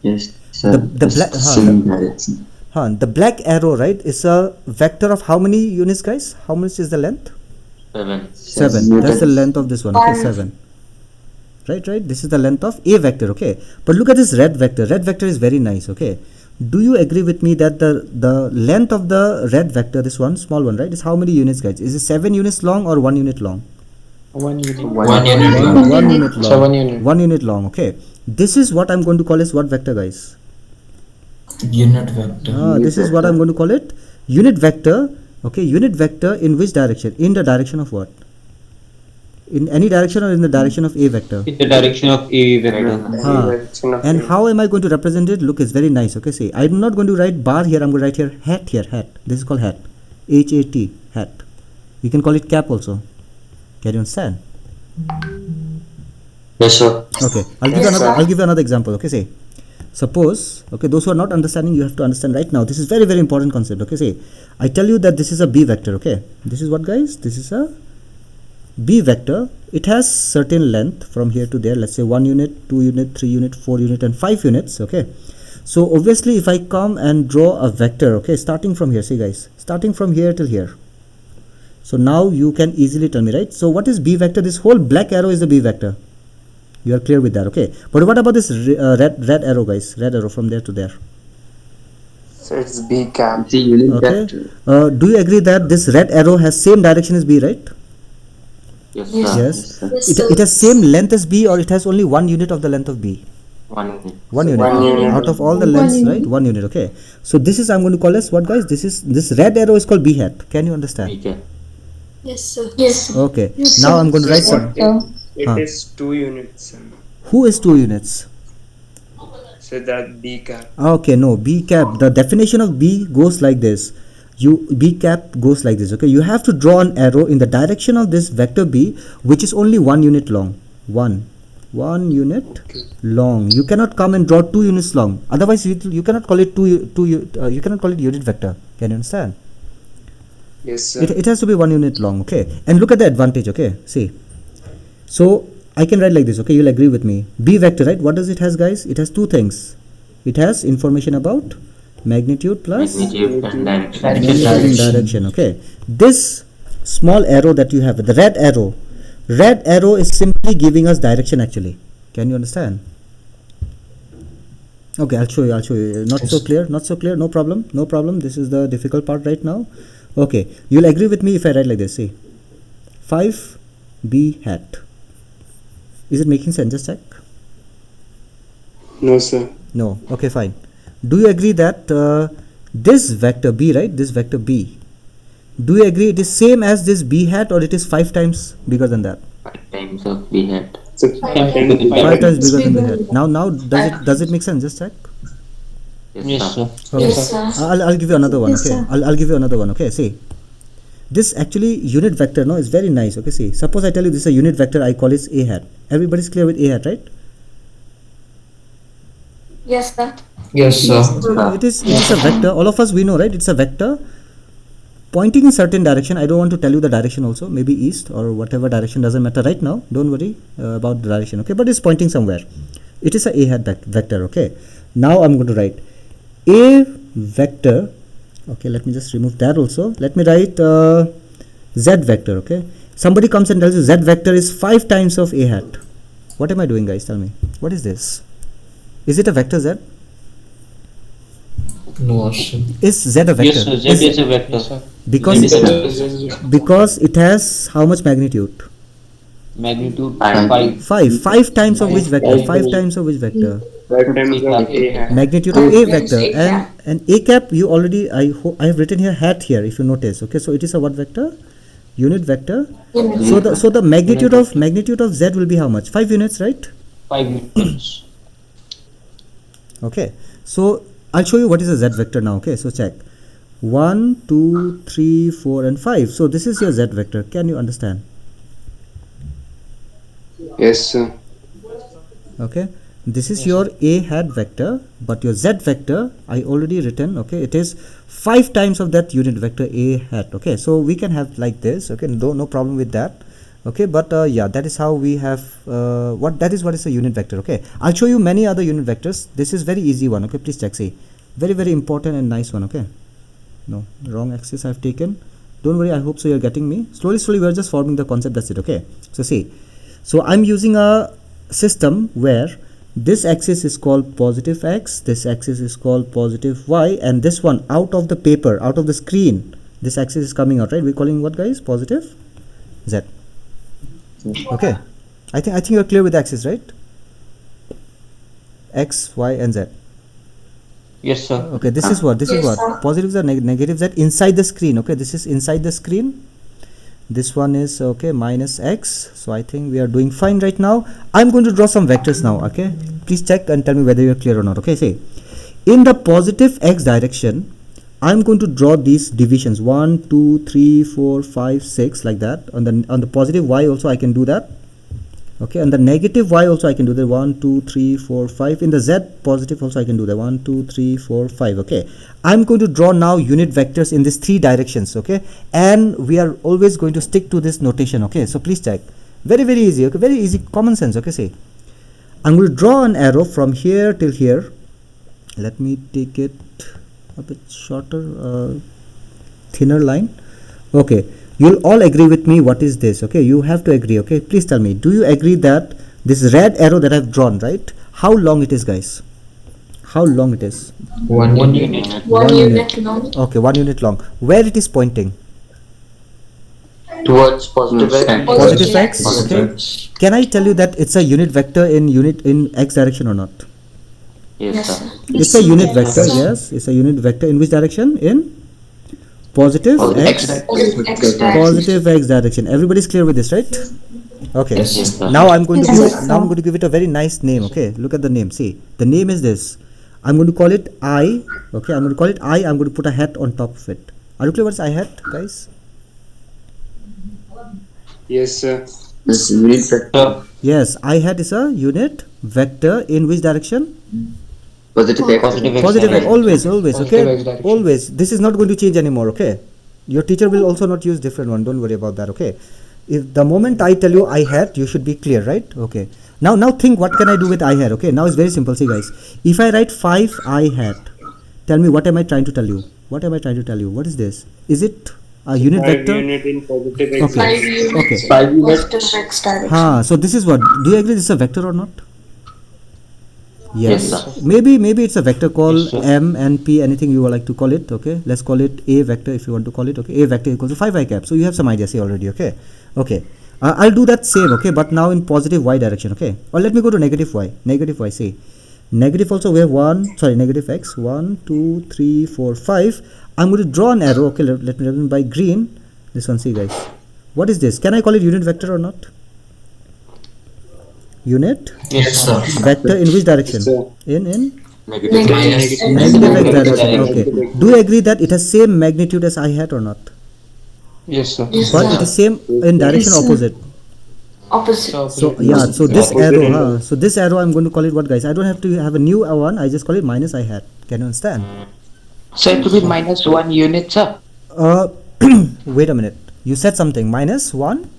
Yes, sir. The black arrow, right, is a vector of how many units, guys? How much is the length? 7. That's the length of this one. Okay, 7. Right. This is the length of a vector. Okay, but look at this red vector. Red vector is very nice. Okay, do you agree with me that the length of the red vector, this one, small one, right, is how many units, guys? Is it 7 units long or 1 unit long? 1 unit. 1 unit long. 1 unit long. 7 unit. 1 unit long. Okay, this is what I'm going to call as what vector, guys? Unit vector. This is what I'm going to call it, unit vector. Okay, unit vector in which direction? In the direction of what? In any direction or in the direction of a vector? In the direction of a vector. And how am I going to represent it? Look, it's very nice. Okay, see, I'm not going to write bar here. I'm going to write here hat here. Hat. This is called hat. H-A-T. Hat. You can call it cap also. Can you understand? Yes, sir. Okay, I'll give you another example. Okay, say, suppose, okay, those who are not understanding, you have to understand right now. This is very, very important concept. Okay, say, I tell you that this is a B vector. Okay, this is what, guys? This is a B vector. It has certain length from here to there. Let's say 1 unit, 2 unit, 3 unit, 4 unit, and 5 units. Okay, so obviously, if I come and draw a vector, okay, starting from here, see, guys, starting from here till here. So now you can easily tell me, right? So what is B vector? This whole black arrow is the B vector. You are clear with that, okay? But what about this red arrow, guys? Red arrow from there to there. So it's B cap. It's a unit Okay. vector. Do you agree that this red arrow has same direction as B, right? Yes, Yes. sir. Yes. It has same length as B, or it has only 1 unit of the length of B? 1 unit. 1 unit. 1 unit. Out of all the lengths, right? 1 unit, okay? So this is, I'm going to call as what, guys? This red arrow is called B hat. Can you understand? Okay. Yes, sir. Yes. Okay. Now I'm going to write some. It Huh. is 2 units. Who is 2 units? So that B cap. Okay, no, B cap, the definition of B goes like this. B cap goes like this. Okay, you have to draw an arrow in the direction of this vector B, which is only 1 unit long. 1 unit long. You cannot come and draw 2 units long. Otherwise, you cannot call it you cannot call it unit vector. Can you understand? Yes, sir. It has to be 1 unit long. Okay, and look at the advantage. Okay, see. So I can write like this. Okay, you'll agree with me. B vector, right? What does it has, guys? It has 2 things. It has information about magnitude plus Magnitude and direction. direction. Okay, this small arrow that you have, the red arrow is simply giving us direction actually. Can you understand? Okay, I'll show you. Not so clear. No problem. This is the difficult part right now. Okay, you'll agree with me if I write like this. See, 5B hat. Is it making sense? Just check. No, sir. No. Okay, fine. Do you agree that this vector B, right? This vector B, do you agree it is same as this B hat, or it is 5 times bigger than that? 5 times of B hat. So 5 times. 5 times bigger than B hat. Now does it make sense? Just check. Yes, sir. Okay. Yes, sir. I'll give you another one. Yes, Okay. sir. I'll give you another one. Okay. See, this actually unit vector, no, is very nice. Okay. See, suppose I tell you this is a unit vector. I call it A hat. Everybody's clear with A hat, right? Yes, sir. Yes, sir. It is a vector. All of us we know, right? It's a vector pointing in certain direction. I don't want to tell you the direction also. Maybe east or whatever direction, doesn't matter right now. Don't worry about the direction. Okay, but it's pointing somewhere. It is a A hat vector. Okay. Now I'm going to write A vector. Okay, let me just remove that also. Let me write Z vector. Okay. Somebody comes and tells you Z vector is 5 times of A hat. What am I doing, guys? Tell me. What is this? Is it a vector Z? No, sir. Is Z a vector? Yes, sir. Z is a vector. Because it has how much magnitude? Magnitude 5. 5. 5 times of which vector? 5 times of which vector? 5 times of A hat. Magnitude of A vector. And A cap, you already, I have written here hat here, if you notice. Okay, so it is a what vector? Unit vector. Unit So the magnitude of z will be how much? 5 units, right? 5 units. Okay, so I'll show you what is a z vector now. Okay, so check 1, 2, 3, 4 and 5. So this is your z vector. Can you understand? Yes, sir. Okay, this is your a hat vector, but your z vector I already written. Okay, it is 5 times of that unit vector a hat. Okay, so we can have like this. Okay, no problem with that. Okay, but yeah, that is how we have what is a unit vector. Okay, I'll show you many other unit vectors. This is very easy one. Okay, please check. See, very important and nice one. Okay, no, wrong axis I've taken. Don't worry, I hope so you're getting me. Slowly we're just forming the concept. That's it. Okay, so see, so I'm using a system where this axis is called positive x, this axis is called positive y, and this one out of the paper, out of the screen, this axis is coming out, right? We're calling what, guys? Positive z. Okay, I think you're clear with the axis, right? X, y and z. Yes, sir. Okay, this is what positives are negatives z inside the screen. Okay, this is inside the screen. This one is okay, minus x. So I think we are doing fine right now. I'm going to draw some vectors now. Okay, please check and tell me whether you're clear or not. Okay, see, in the positive x direction, I'm going to draw these divisions 1, 2, 3, 4, 5, 6 like that. On the positive y also I can do that. Okay, and the negative y also I can do that 1, 2, 3, 4, 5. In the z positive also I can do that 1, 2, 3, 4, 5. Okay, I'm going to draw now unit vectors in these 3 directions. Okay, and we are always going to stick to this notation. Okay, so please check. Very easy. Okay, very easy, common sense. Okay, see, I'm going to draw an arrow from here till here. Let me take it a bit shorter, thinner line. Okay, you'll all agree with me. What is this? Okay, you have to agree. Okay, please tell me, do you agree that this red arrow that I've drawn, right, how long it is, guys? How long it is? 1 unit. 1 unit long. Okay, 1 unit long. Where it is pointing? Towards positive x. Positive x. Okay, can I tell you that it's a unit vector in x direction or not? Yes, sir. It's a unit vector. Yes, it's a unit vector. In which direction? In positive x. Positive x direction. Everybody's clear with this, right? Okay. Yes, sir. Now I'm going to give it a very nice name. Okay, look at the name. See, the name is this. I'm going to call it I. Okay, I'm going to call it I. I'm going to put a hat on top of it. Are you clear what is I hat, guys? Yes, sir. This unit vector. Yes, I hat is a unit vector in which direction? Positive x. Positive x. Always. Positive Okay, x direction. always. This is not going to change anymore. Okay, your teacher will also not use different one. Don't worry about that. Okay, if the moment I tell you I hat, you should be clear, right? Okay. Now think, what can I do with I hat? Okay, now it's very simple. See, guys, if I write 5 I hat, tell me, what am I trying to tell you? What am I trying to tell you? What is this? Is it a unit 5 vector? unit in positive x. Okay. 5 units. Okay. 5 units. Positive x direction. So this is what, do you agree this is a vector or not? Yes. Yes, sir. Maybe it's a vector called Yes, sir. M and P, anything you would like to call it. Okay, let's call it A vector if you want to call it. Okay, A vector equals to 5 I cap. So you have some idea, see, already. Okay. I'll do that same. Okay, but now in positive y direction. Okay, or let me go to negative y. See, negative also we have negative x 1, 2, 3, 4, 5. I'm going to draw an arrow. Okay, let me represent by green. This one, see, guys, what is this? Can I call it unit vector or not? Unit Yes, sir. vector in which direction? Sir. In Negative. negative x direction. Okay, do you agree that it has same magnitude as I hat or not? Yes, sir. Yes, But sir. it is same in direction Yes, sir. opposite. Opposite. So yeah, so this Opposite arrow, angle. so this arrow I'm going to call it what, guys? I don't have to have a new one. I just call it minus I hat. Can you understand? So it will be minus 1 unit, sir. Wait a minute. You said something. Minus 1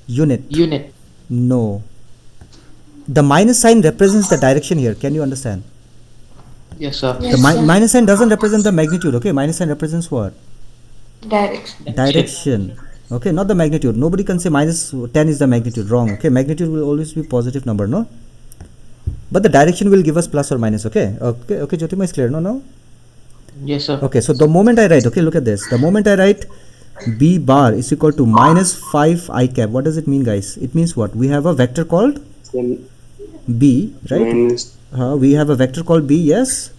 unit. Unit. No. The minus sign represents the direction here. Can you understand? Yes, sir. The Yes, sir. minus sign doesn't represent the magnitude. Okay, minus sign represents what? Direction. Direction. Okay, not the magnitude. Nobody can say minus 10 is the magnitude. Wrong. Okay, magnitude will always be positive number, no? But the direction will give us plus or minus. Okay, Jyotima is clear, no? Yes, sir. Okay, so the moment I write, okay, look at this. The moment I write b bar is equal to minus 5 I cap, what does it mean, guys? It means what? We have a vector called Then b, right? minus We have a vector called b, yes?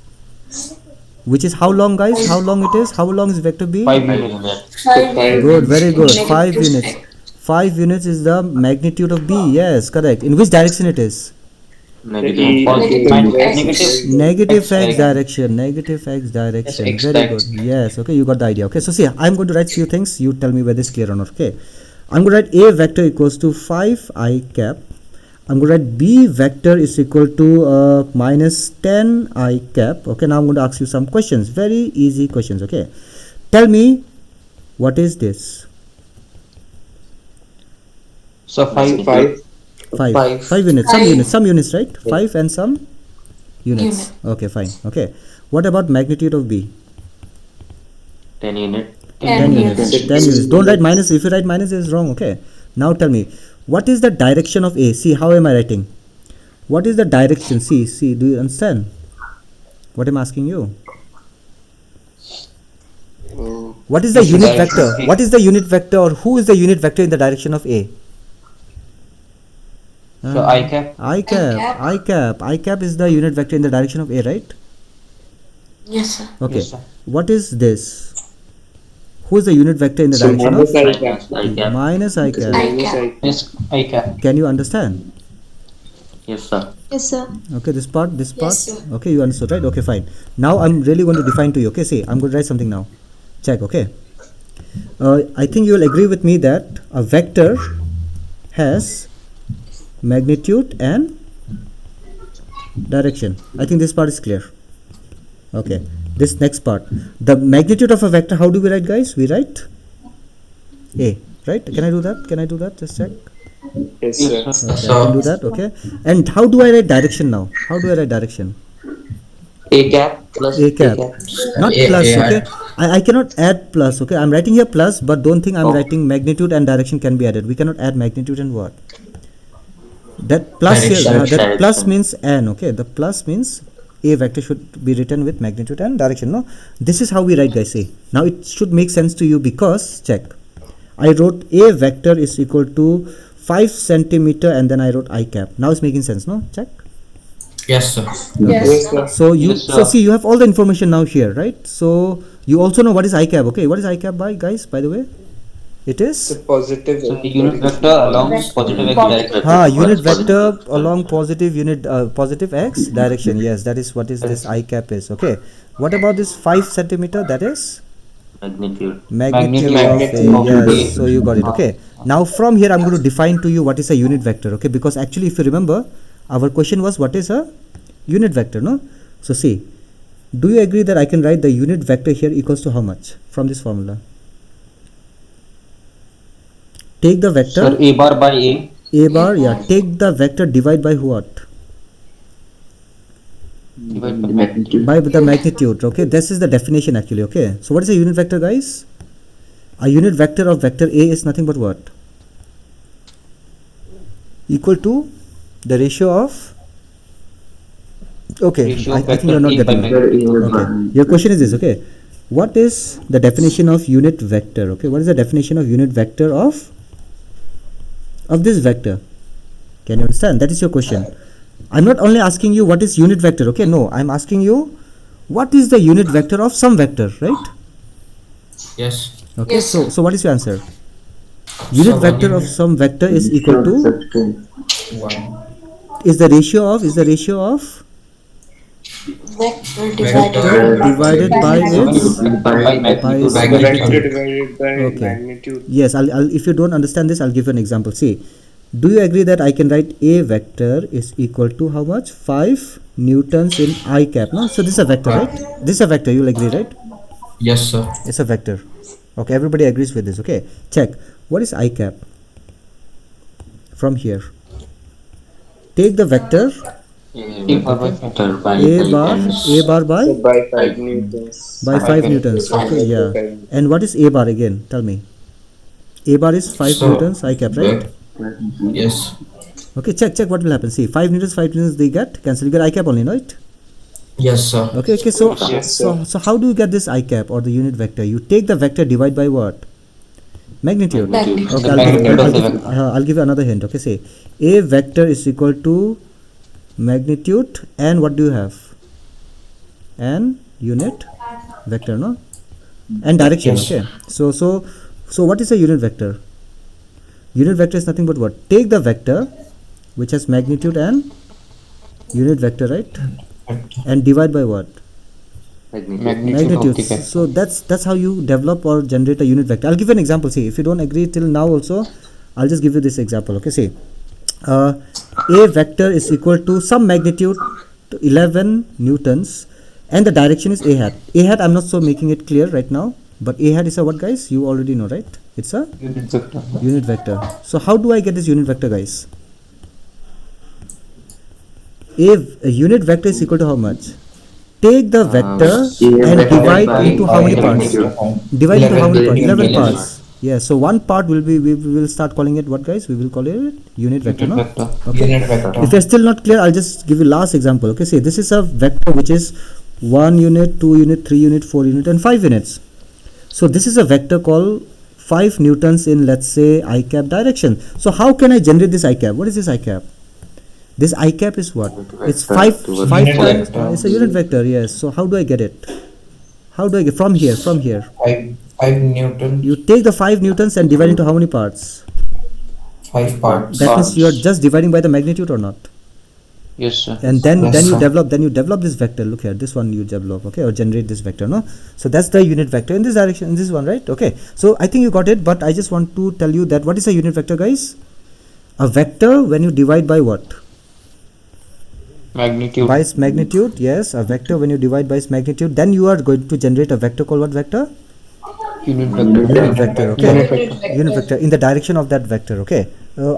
which is how long, guys? How long it is? How long is vector b? 5 5 units. units. 5 Good, very good. negative 5 units. x. 5 units is the magnitude of b. Yes, correct. In which direction it is? Negative. Negative x. Negative X, x X. direction. Negative x direction. X Very times. good. Yes. Okay, you got the idea. Okay, so see, I'm going to write few things. You tell me whether it's clear or not. Okay, I'm going to write a vector equals to 5 I cap. I'm going to write b vector is equal to minus 10 I cap. Okay, now I'm going to ask you some questions. Very easy questions. Okay, tell me what is this? So 5. 5. 5 units. Some Five. units. Some units, right? 5 and some units. Okay, fine. Okay, what about magnitude of b? 10 unit. 10 units. 10 units. Don't write minus. If you write minus, it is wrong. Okay. Now tell me, what is the direction of A? See, how am I writing? What is the direction? See, do you understand what I'm asking you? What is the This is unit direction vector? of A. What is the unit vector, or who is the unit vector in the direction of A? So I cap. I cap is the unit vector in the direction of A, right? Yes, sir. Okay. Yes, sir. What is this? Who is the unit vector in the So direction minus of I cap. I cap. minus I cap? I Minus cap. I cap. Yes, I cap. Can you understand? Yes, sir. Yes, sir. Okay, this part. Yes, sir. Okay, you understood, right? Okay, fine. Now I'm really going to define to you. Okay, see, I'm going to write something now. Check. Okay. I think you will agree with me that a vector has magnitude and direction. I think this part is clear. Okay. This next part, the magnitude of a vector. How do we write, guys? We write a, right? Can I do that? Can I do that? Just check. Yes, sir. Okay, I can do that. Okay. And how do I write direction now? How do I write direction? A cap plus A cap. Not A- plus. A- Okay. I cannot add plus. Okay. I'm writing here plus, but don't think I'm writing magnitude and direction can be added. We cannot add magnitude and what? That plus here. Direction. That plus means n. Okay. The plus means a vector should be written with magnitude and direction. No. This is how we write, guys. See. Now it should make sense to you because check. I wrote a vector is equal to 5 centimeter and then I wrote I cap. Now it's making sense. No. Check. Yes, sir. Yes, sir. So you Yes, so sir. see you have all the information now here, right? So you also know what is I cap. Okay, what is I cap, by guys? By the way, it It's is a positive. So the unit vector along positive x direction. unit vector along positive x direction. Yes, that is what is this I cap is. Okay, what about this 5 centimeter? That is Magnitude. magnitude Magnitude of A. of Yes, A. so you got it. Okay, now from here I'm going to define to you what is a unit vector. Okay, because actually if you remember, our question was what is a unit vector, no? So see, do you agree that I can write the unit vector here equals to how much from this formula? Take the vector Sir, A bar by A. a bar, yeah, take the vector divide by what? Divide by magnitude. By the magnitude. Okay, this is the definition actually. Okay, so what is a unit vector, guys? A unit vector of vector A is nothing but what? Equal to the ratio of, okay, Ratio I of think you are not vector A by getting it. magnitude. Okay, your question is this. Okay, what is the definition of unit vector? Okay, what is the definition of unit vector of this vector? Can you understand? That is your question. I'm not only asking you what is unit vector. Okay, no, I'm asking you what is the unit vector of some vector, right? Yes. Okay, Yes, so what is your answer? Unit Some vector of unit- some vector is equal to One. is the ratio of Vector divided by its By magnitude. by The vector magnitude. divided by Okay. magnitude. Yes, I'll if you don't understand this, I'll give you an example. See, do you agree that I can write a vector is equal to how much? 5 newtons in I cap, no? So this is a vector, right? This is a vector, you'll agree, right? Yes, sir. It's a vector. Okay, everybody agrees with this. Okay, check. What is I cap? From here, take the vector A bar by vector by a bar by So by 5 newtons. by 5 newtons. Okay, yeah. And what is a bar again? Tell me. A bar is 5 So, newtons I cap, right? Yes. Okay, check what will happen. See, 5 newtons they get cancel. You get I cap only, right? Yes, sir. Okay, so Yes, so how do you get this I cap or the unit vector? You take the vector divide by what? Magnitude. Magnitude. Okay, The magnitude of the vector. I'll give you another hint. Okay, say a vector is equal to magnitude and what do you have? And unit vector, no? And direction, Yes. okay? So what is a unit vector? Unit vector is nothing but what? Take the vector which has magnitude and unit vector, right? And divide by what? Magnitude. So that's how you develop or generate a unit vector. I'll give you an example. See, if you don't agree till now also, I'll just give you this example. Okay, see, a vector is equal to some magnitude to 11 newtons, and the direction is a hat. A hat, I'm not so making it clear right now, but a hat is a what, guys? You already know, right? It's a unit vector. So how do I get this unit vector, guys? A unit vector is equal to how much? Take the vector and divide into how many parts? Divide into how many parts? 11 parts. Yeah, so one part will be, we will start calling it what, guys? We will call it unit vector, no? Okay. Unit vector. If you're still not clear, I'll just give you last example. Okay, see, this is a vector which is 1 unit, 2 unit, 3 unit, 4 unit, and 5 units. So this is a vector called 5 newtons in, let's say, I cap direction. So how can I generate this I cap? What is this I cap? This I cap is what? It's 5 times. It's a unit vector, yes. So how do I get it? How do I get from here? 5 Newton. You take the 5 newtons and divide into how many parts? 5 parts. That means you are just dividing by the magnitude or not? Yes, sir. And then Yes, you sir. develop this vector. Look here, this one you develop, okay, or generate this vector, no? So that's the unit vector in this direction, in this one, right? Okay. So I think you got it, but I just want to tell you that what is a unit vector, guys? A vector when you divide by what? Magnitude. By its magnitude, yes. A vector when you divide by its magnitude, then you are going to generate a vector called what vector? Unit vector. Unit vector, okay. Unit vector in the direction of that vector, okay.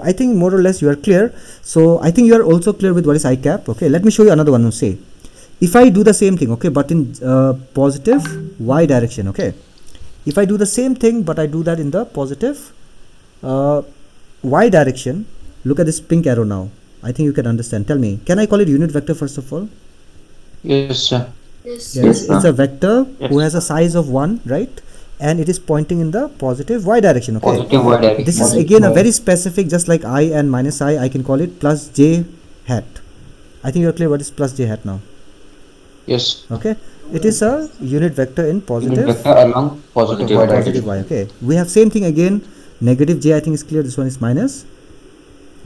I think more or less you are clear. So I think you are also clear with what is I cap, okay. Let me show you another one. Say, if I do the same thing, okay, but in positive y direction, okay. If I do the same thing, but I do that in the positive y direction, look at this pink arrow now. I think you can understand. Tell me, can I call it unit vector first of all? Yes, sir. Yes. Yes, it's a vector Yes. who has a size of 1, right? And it is pointing in the positive y direction, okay? Positive y direction. This is again a very specific, just like I and minus I can call it plus j hat. I think you are clear what is plus j hat now, Yes. okay? It is a unit vector in Unit positive, vector along positive y direction. positive y, okay? We have same thing again, negative j, I think is clear, this one is minus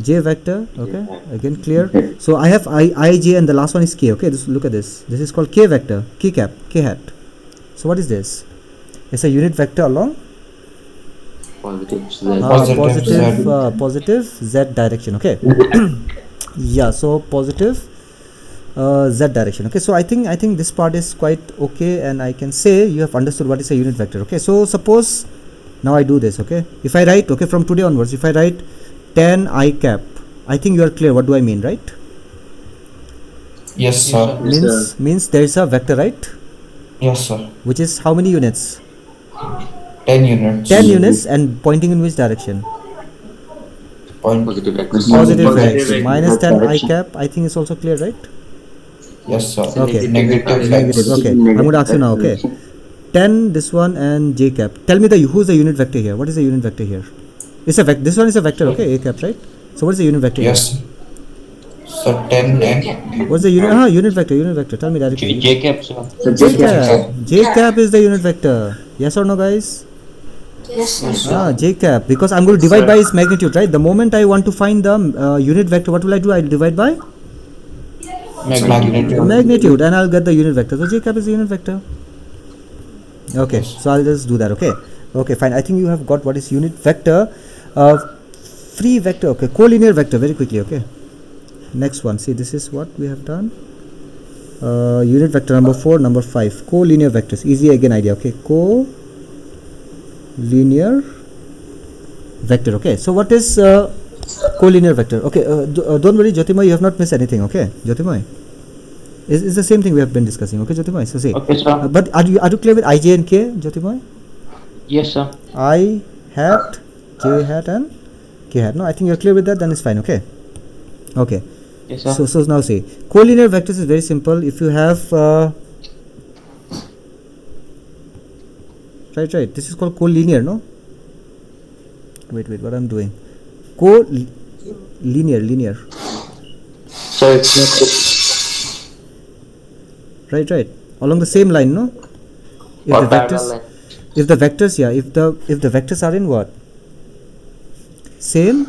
j vector, okay? Again clear. So I have I j and the last one is k, okay? Look at this. This is called k vector, k cap, k hat. So what is this? It's a unit vector along Positive Z. positive z direction, okay? Yeah, so positive z direction, okay? So I think this part is quite okay, and I can say you have understood what is a unit vector, okay? So suppose now I do this, okay? If I write, okay, from today onwards, if I write 10 I cap, I think you are clear what do I mean, right? Yes, sir. Means there is a vector, right? Yes, sir. Which is how many units? 10 units. 10 units, and pointing in which direction? Point. Positive X. Positive Positive x. X. Minus 10 I cap, I think it's also clear, right? Yes, sir. Okay. Negative Negative, X. okay. I'm going to ask you now, okay? 10, this one, and j cap. Tell me who's the unit vector here? What is the unit vector here? It's a vector. This one is a vector, okay? A cap, right? So what is the unit vector Yes. So 10 and here? What's the unit? Unit vector, unit vector. Tell me directly. J cap, sir. J cap. J cap is the unit vector. Yes or no, guys? Yes. J cap. Because I'm going to divide by its magnitude, right? The moment I want to find the unit vector, what will I do? I'll divide by magnitude. magnitude, and I'll get the unit vector. So J cap is the unit vector. Okay, so I'll just do that, okay? Okay, fine. I think you have got what is unit vector. Free vector, okay. Collinear vector, very quickly, okay? Next one. See, this is what we have done. Unit vector number 4, number 5. Collinear vectors. Easy again idea, okay? Collinear vector, okay? So what is collinear vector? Okay, don't worry, Jyotirmoy, you have not missed anything, okay? Jyotirmoy, it's the same thing we have been discussing, okay, Jyotirmoy? So see, Okay, sir. but are you clear with I, J, and K, Jyotirmoy? Yes, sir. I hat, J hat, and K hat. No, I think you're clear with that. Then it's fine, okay? Okay. Yes, sir. So now see, collinear vectors is very simple. If you have right, this is called collinear, no? Wait, what I'm doing? Linear. So it's not. Right. Along the same line, no? If Or the parallel vectors, line. if the vectors, yeah, if the vectors are in what? Same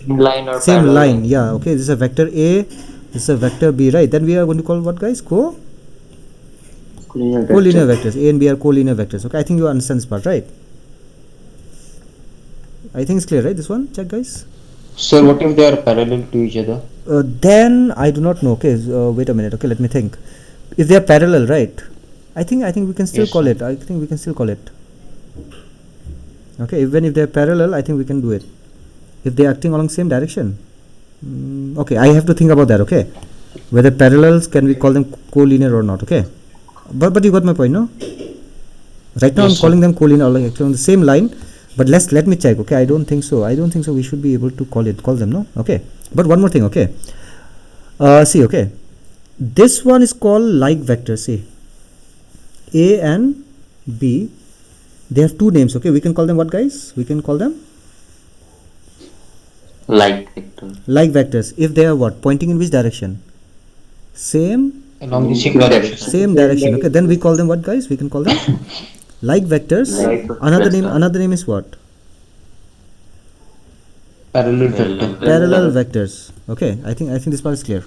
Line or same parallel line, yeah. Okay, this is a vector A, this is a vector B, right? Then we are going to call what, guys? Co-linear vectors. A and B are co-linear vectors. Okay, I think you understand this part, right? I think it's clear, right? This one, check, guys. Sir, what if they are parallel to each other? Then I do not know. Okay, wait a minute. Okay, let me think. If they are parallel, right? I think we can still Yes, call sir. it. I think we can still call it. Okay, even if they are parallel, I think we can do it. If they are acting along same direction. Okay, I have to think about that. Okay, whether parallels can we call them co-linear or not? Okay, but you got my point, no? Right now Yes, I'm sir. calling them co-linear, like actually on the same line. But let me check. Okay, I don't think so. We should be able to call them, no? Okay, but one more thing. Okay, see. Okay, this one is called like vector. See, A and B, they have two names. Okay, we can call them what, guys? We can call them Like vector. like vectors if they are what, pointing in which direction? Same Along the same direction. direction. Okay, then we call them what, guys? We can call them like vectors. Like Another vector. name is what? Parallel vector. Parallel vectors. Okay, I think this part is clear.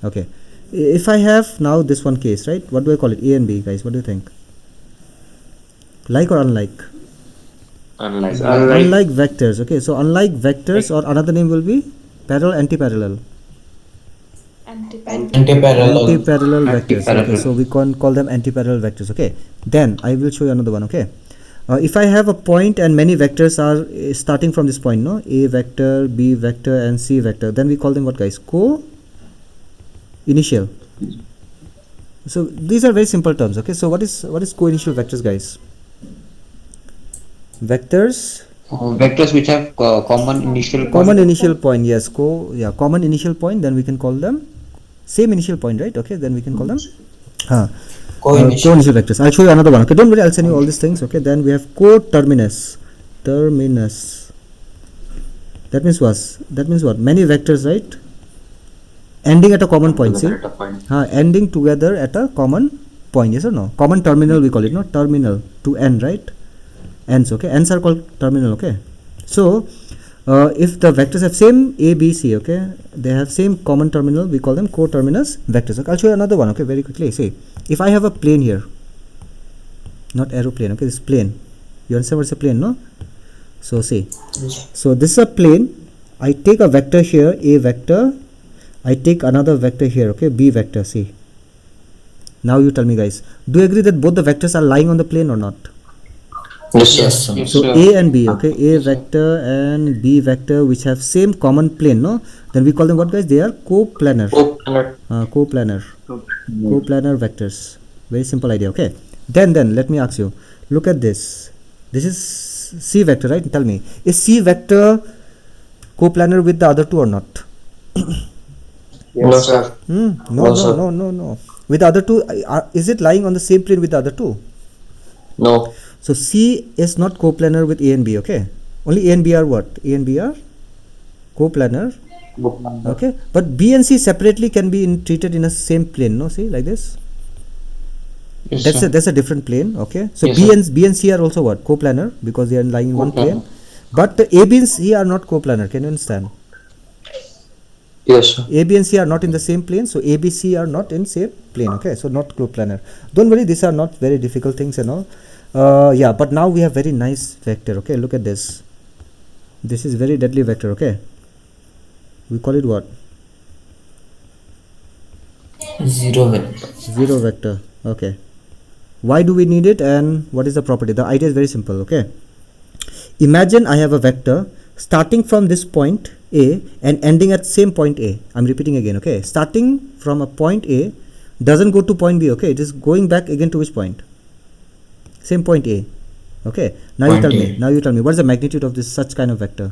Okay, if I have now this one case, right? What do I call it? A and B, guys. What do you think? Like or unlike? Unlike. Unlike vectors. Okay, so unlike vectors, or another name will be parallel, anti-parallel. Anti-parallel. Anti-parallel vectors. Okay, Anti-parallel. so we can call them anti-parallel vectors. Okay, then I will show you another one. Okay, if I have a point and many vectors are starting from this point, no, A vector, B vector, and C vector, then we call them what, guys? Co-initial. So these are very simple terms. Okay, so what is co-initial vectors, guys? Vectors Vectors which have common initial common initial point. Yes, common initial point. Then we can call them same initial point, right? Okay, then we can call them Co-initial. co-initial vectors. I'll show you another one. Okay, don't worry, I'll send you all these things. Okay, then we have co-terminus. Terminus. That means what? Many vectors, right? Ending at a common point. See, ending together at a common point. Yes or no? Common terminal we call it. No, terminal to end, right? Ends. Okay, ends are called terminal. Okay, so if the vectors have same A, B, C, okay, they have same common terminal, we call them co-terminus vectors. Okay, I'll show you another one. Okay, very quickly. See, if I have a plane here, not aeroplane. Okay, this plane. You understand what's a plane, no? So see, so this is a plane. I take a vector here, A vector. I take another vector here. Okay, B vector. See. Now you tell me, guys. Do you agree that both the vectors are lying on the plane or not? Yes, sir. Yes, So sir. A and B, okay, A vector and B vector which have same common plane, no? Then we call them what, guys? They are coplanar. Coplanar vectors. Very simple idea. Okay. Then let me ask you. Look at this. This is C vector, right? Tell me, is C vector coplanar with the other two or not? Yes, sir. No. With the other two, is it lying on the same plane with the other two? No. So C is not coplanar with A and B, okay? Only A and B are what? A and B are coplanar, okay? But B and C separately can be treated in a same plane, no? See, like this. Yes, That's a different plane, okay? So Yes, B and C are also what? Coplanar, because they are lying in one plane. But A, B and C are not coplanar. Can you understand? Yes, sir. A, B and C are not in the same plane, so A, B, C are not in same plane, okay? So not coplanar. Don't worry, these are not very difficult things and all. Yeah, but now we have very nice vector. Okay, look at this. This is very deadly vector. Okay, we call it what? Zero vector. Zero vector. Okay, why do we need it and what is the property? The idea is very simple. Okay, imagine I have a vector starting from this point A and ending at same point A. I'm repeating again. Okay, starting from a point A doesn't go to point B. Okay, it is going back again to which point? Same point A. Okay, now you tell me. Now you tell me, what is the magnitude of this such kind of vector?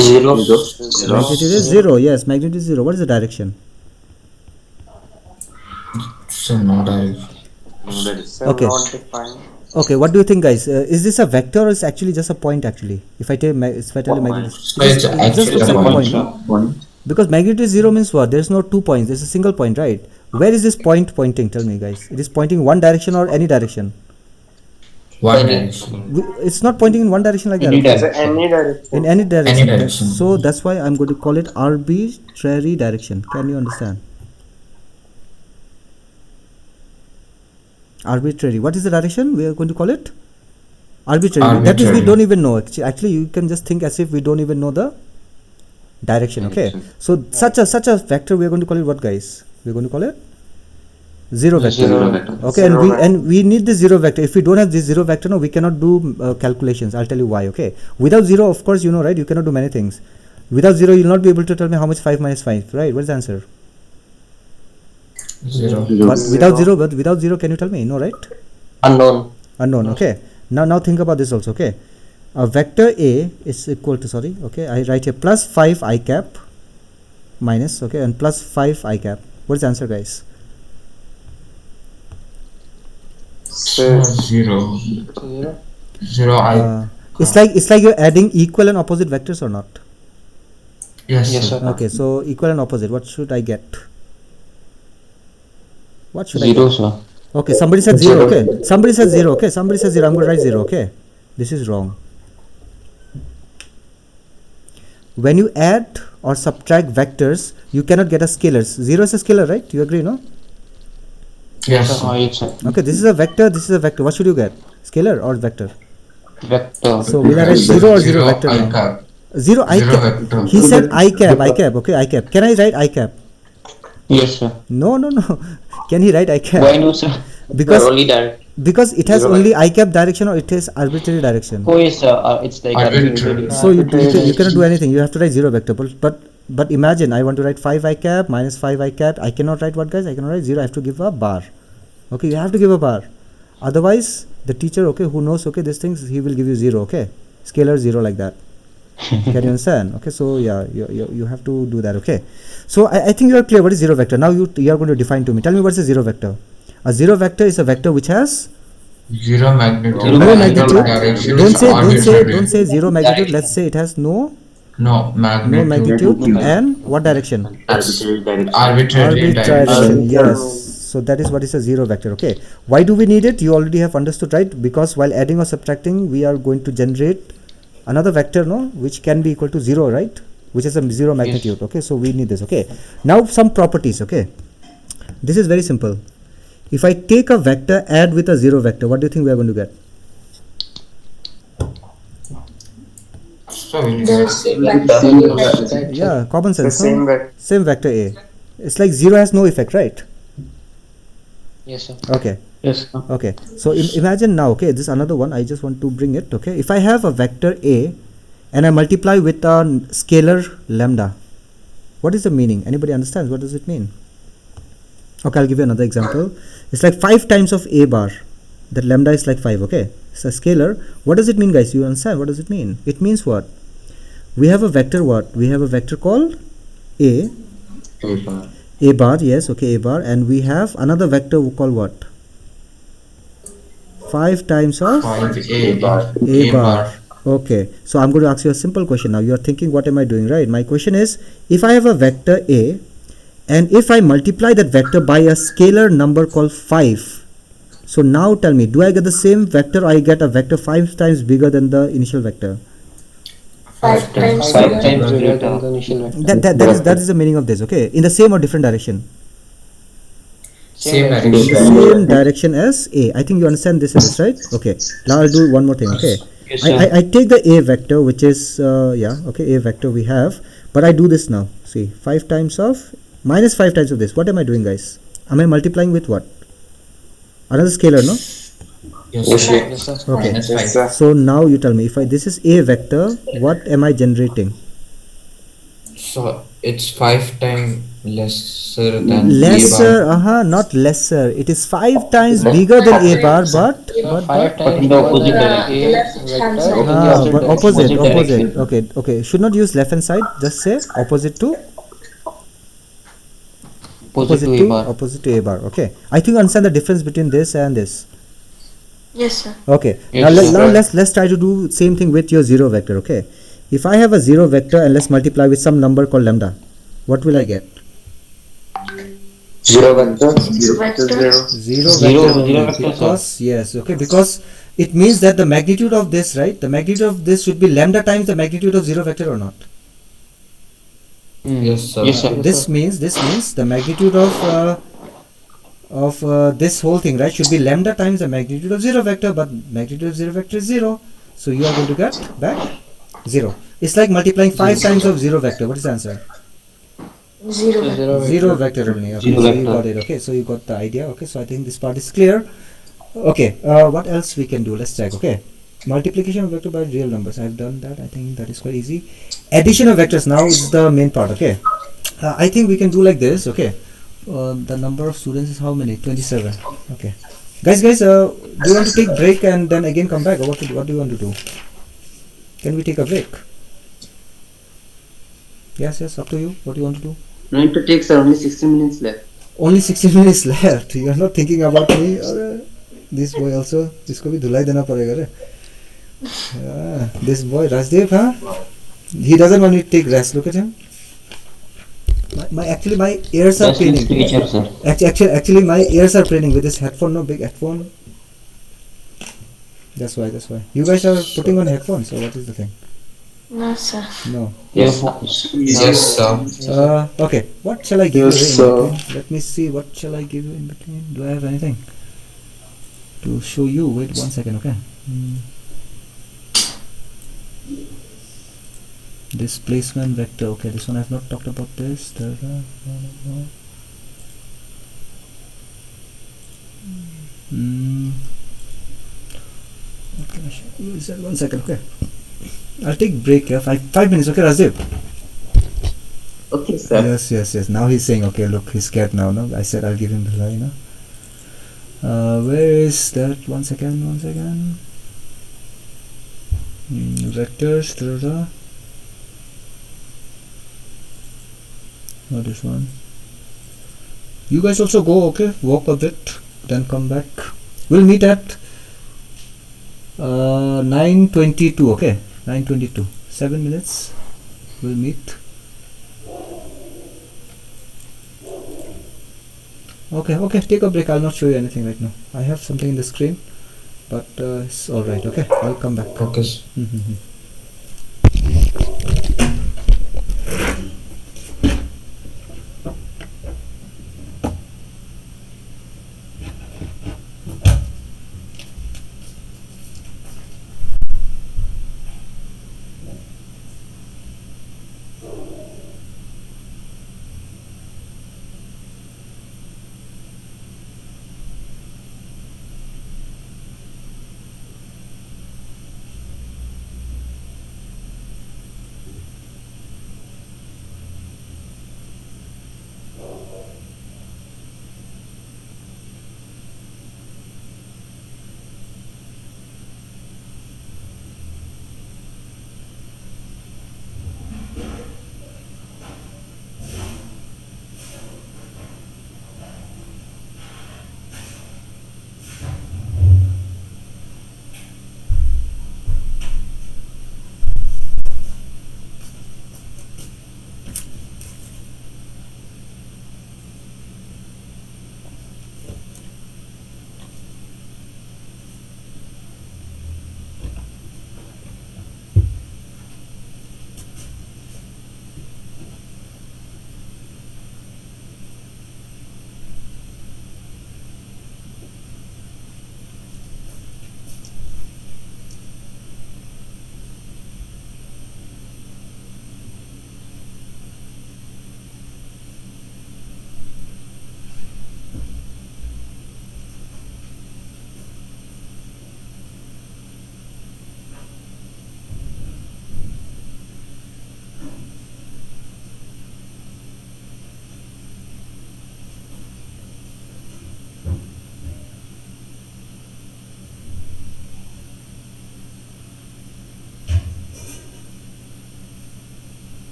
Zero. Magnitude is 0. Yes, magnitude is 0. What is the direction? So no direction. Okay. Not defined. Okay, what do you think, guys? Is this a vector or is actually just a point? Actually, if I tell you magnitude, So it's it just actually looks a like a point. point, no? Because magnitude 0 means what? There's no 2 points. There's a single point, right? Where is this point pointing? Tell me, guys. It is pointing one direction or any direction? One direction. It's not pointing in one direction like Any that. So Okay? any direction. In any direction. Any direction. So that's why I'm going to call it arbitrary direction. Can you understand? Arbitrary. What is the direction we are going to call it? Arbitrary. That is, we don't even know. Actually, you can just think as if we don't even know the direction. Okay. So such a vector, we are going to call it what, guys? We are going to call it zero vector. Zero vector. Okay, and we need this zero vector. If we don't have this zero vector, no, we cannot do calculations. I'll tell you why. Okay. Without zero, of course, you know, right? You cannot do many things. Without zero, you'll not be able to tell me how much 5 minus 5. Right? What is the answer? 0. But without zero, can you tell me? No, right? Unknown. Unknown. Okay. Now think about this also. Okay. A vector A is equal to, sorry, okay, I write here plus 5 I cap minus, okay, and plus 5 I cap. What is the answer, guys? So 0. 0 I. It's like you're adding equal and opposite vectors or not? Yes, Yes, sir. sir. Okay, so equal and opposite. What should I get? What should I Zero, get? sir. Okay, somebody said 0. Okay, somebody said 0. Okay, somebody said 0. I'm going to write 0. Okay, this is wrong. When you add or subtract vectors, you cannot get a scalar. 0 is a scalar, right? You agree, no? Yes, sir. Yes, sir. Okay, this is a vector, this is a vector. What should you get? Scalar or vector? Vector. So will I write 0 or 0 vector I now? cap. 0 I Zero cap. vector. He said I cap, okay, I cap. Can I write I cap? Yes, sir. No. Can he write I cap? Why no, sir? Because Only direct. because it has Zero only I cap direction or it has arbitrary direction. Oh, yes, sir. It's like Arbitrary. So you cannot do anything. You have to write 0 vector. But imagine I want to write 5 I cap minus 5 I cap. I cannot write what, guys? I cannot write 0. I have to give a bar. Okay, you have to give a bar. Otherwise, the teacher, okay, who knows, okay, these things, he will give you 0. Okay, scalar 0 like that. Can you understand? Okay, so yeah, you have to do that. Okay, so I think you are clear what is 0 vector. Now you are going to define to me. Tell me what is a 0 vector. A 0 vector is a vector which has 0 magnitude. no Direction magnitude. is arbitrary. Don't say 0 magnitude. Let's say it has no magnitude and what direction? Arbitrary direction. Arbitrary direction. Yes. So that is what is a 0 vector. Okay, why do we need it? You already have understood, right? Because while adding or subtracting, we are going to generate another vector, no, which can be equal to 0, right? Which is a 0 magnitude. Okay, so we need this. Okay, now some properties. Okay, this is very simple. If I take a vector, add with a 0 vector, what do you think we are going to get? So we Yeah, common the sense. same No? vector. Same vector A. It's like 0 has no effect, right? Yes, sir. Okay. Yes, sir. Okay, so imagine now, okay, this is another one. I just want to bring it. Okay, if I have a vector A and I multiply with a scalar lambda, what is the meaning? Anybody understands what does it mean? Okay, I'll give you another example. It's like 5 times of A bar. That lambda is like 5. Okay, it's a scalar. What does it mean, guys? You understand what does it mean? It means what? We have a vector. What we have a vector called A bar, yes, okay, A bar, and we have another vector called what? 5 times of 5 A bar. Okay, so I'm going to ask you a simple question now. You are thinking, what am I doing, right? My question is, if I have a vector A and if I multiply that vector by a scalar number called 5, so now tell me, do I get the same vector or I get a vector 5 times bigger than the initial vector? 5 times bigger than the initial vector. That is the meaning of this. Okay, in the same or different direction? Same The direction. same direction as A. I think you understand this and this, right? Okay, now I'll do one more thing. Okay, Yes, sir. I take the A vector, which is A vector we have, but I do this now. See, 5 times of minus 5 times of this. What am I doing, guys? Am I multiplying with what? Another scalar, no? Yes, sir. Yes, sir. Okay, That's Yes, 5. sir. so now you tell me, if this is A vector, what am I generating? So it's 5 times lesser than Lesser, A bar. not lesser. It is 5 times bigger than A bar, but 5 times in the opposite bigger than direction. A left hand vector. side. but opposite. direction. Okay. Should not use left hand side. Just say opposite to Opposite to A bar. opposite to A bar. Okay. I think you understand the difference between this and this. Yes, sir. Okay. Yes, Now let's try to do same thing with your 0 vector. Okay. If I have a 0 vector and let's multiply with some number called lambda, what will I get? Zero vector. Vector. Zero Zero vector only, vector, sir. because yes, okay, because it means that the magnitude of this, right, the magnitude of this should be lambda times the magnitude of zero vector or not. Yes, sir. Yes, sir. This means the magnitude of this whole thing, right, should be lambda times the magnitude of zero vector, but magnitude of zero vector is 0, so you are going to get back 0. It's like multiplying 5 times of zero vector. What is the answer? Zero vector. Zero vector only. Okay, Zero so you vector. got it. Okay, so you got the idea. Okay, so I think this part is clear. Okay, what else we can do? Let's check. Okay, multiplication of vector by real numbers. I've done that. I think that is quite easy. Addition of vectors now is the main part. Okay, I think we can do like this. Okay, the number of students is how many? 27. Okay, guys, do you want to take break and then again come back, or what do you want to do? Can we take a break? Yes, up to you. What do you want to do? No need to take, sir. Only 16 minutes left. Only 16 minutes left. You are not thinking about me or this boy also. इसको भी धुलाई देना पड़ेगा रे. This boy Rajdev, huh? He doesn't want to take rest. Look at him. Actually my ears are Best is paining. teacher, sir. Actually my ears are paining with this headphone. No big headphone. That's why. You guys are putting on headphones. So what is the thing? No, sir. No. Yes. Yes, sir. Okay. What shall I give Yes, you in sir. between? Let me see. What shall I give you in between? Do I have anything to show you? Wait 1 second. Okay. Displacement vector. Okay, this one I have not talked about this. What can I show you? Is that 1 second? Okay. I'll take break here. 5 minutes. Okay, Rajiv. Okay, sir. Yes. Now he's saying, okay, look, he's scared now. No, I said I'll give him the line. Where is that? 1 second. Vectors. Not this one. You guys also go, okay? Walk a bit, then come back. We'll meet at 9:22. Okay, 9:22. 7 minutes. We'll meet. Okay. Take a break. I'll not show you anything right now. I have something in the screen, but it's all right. Okay, I'll come back. Focus.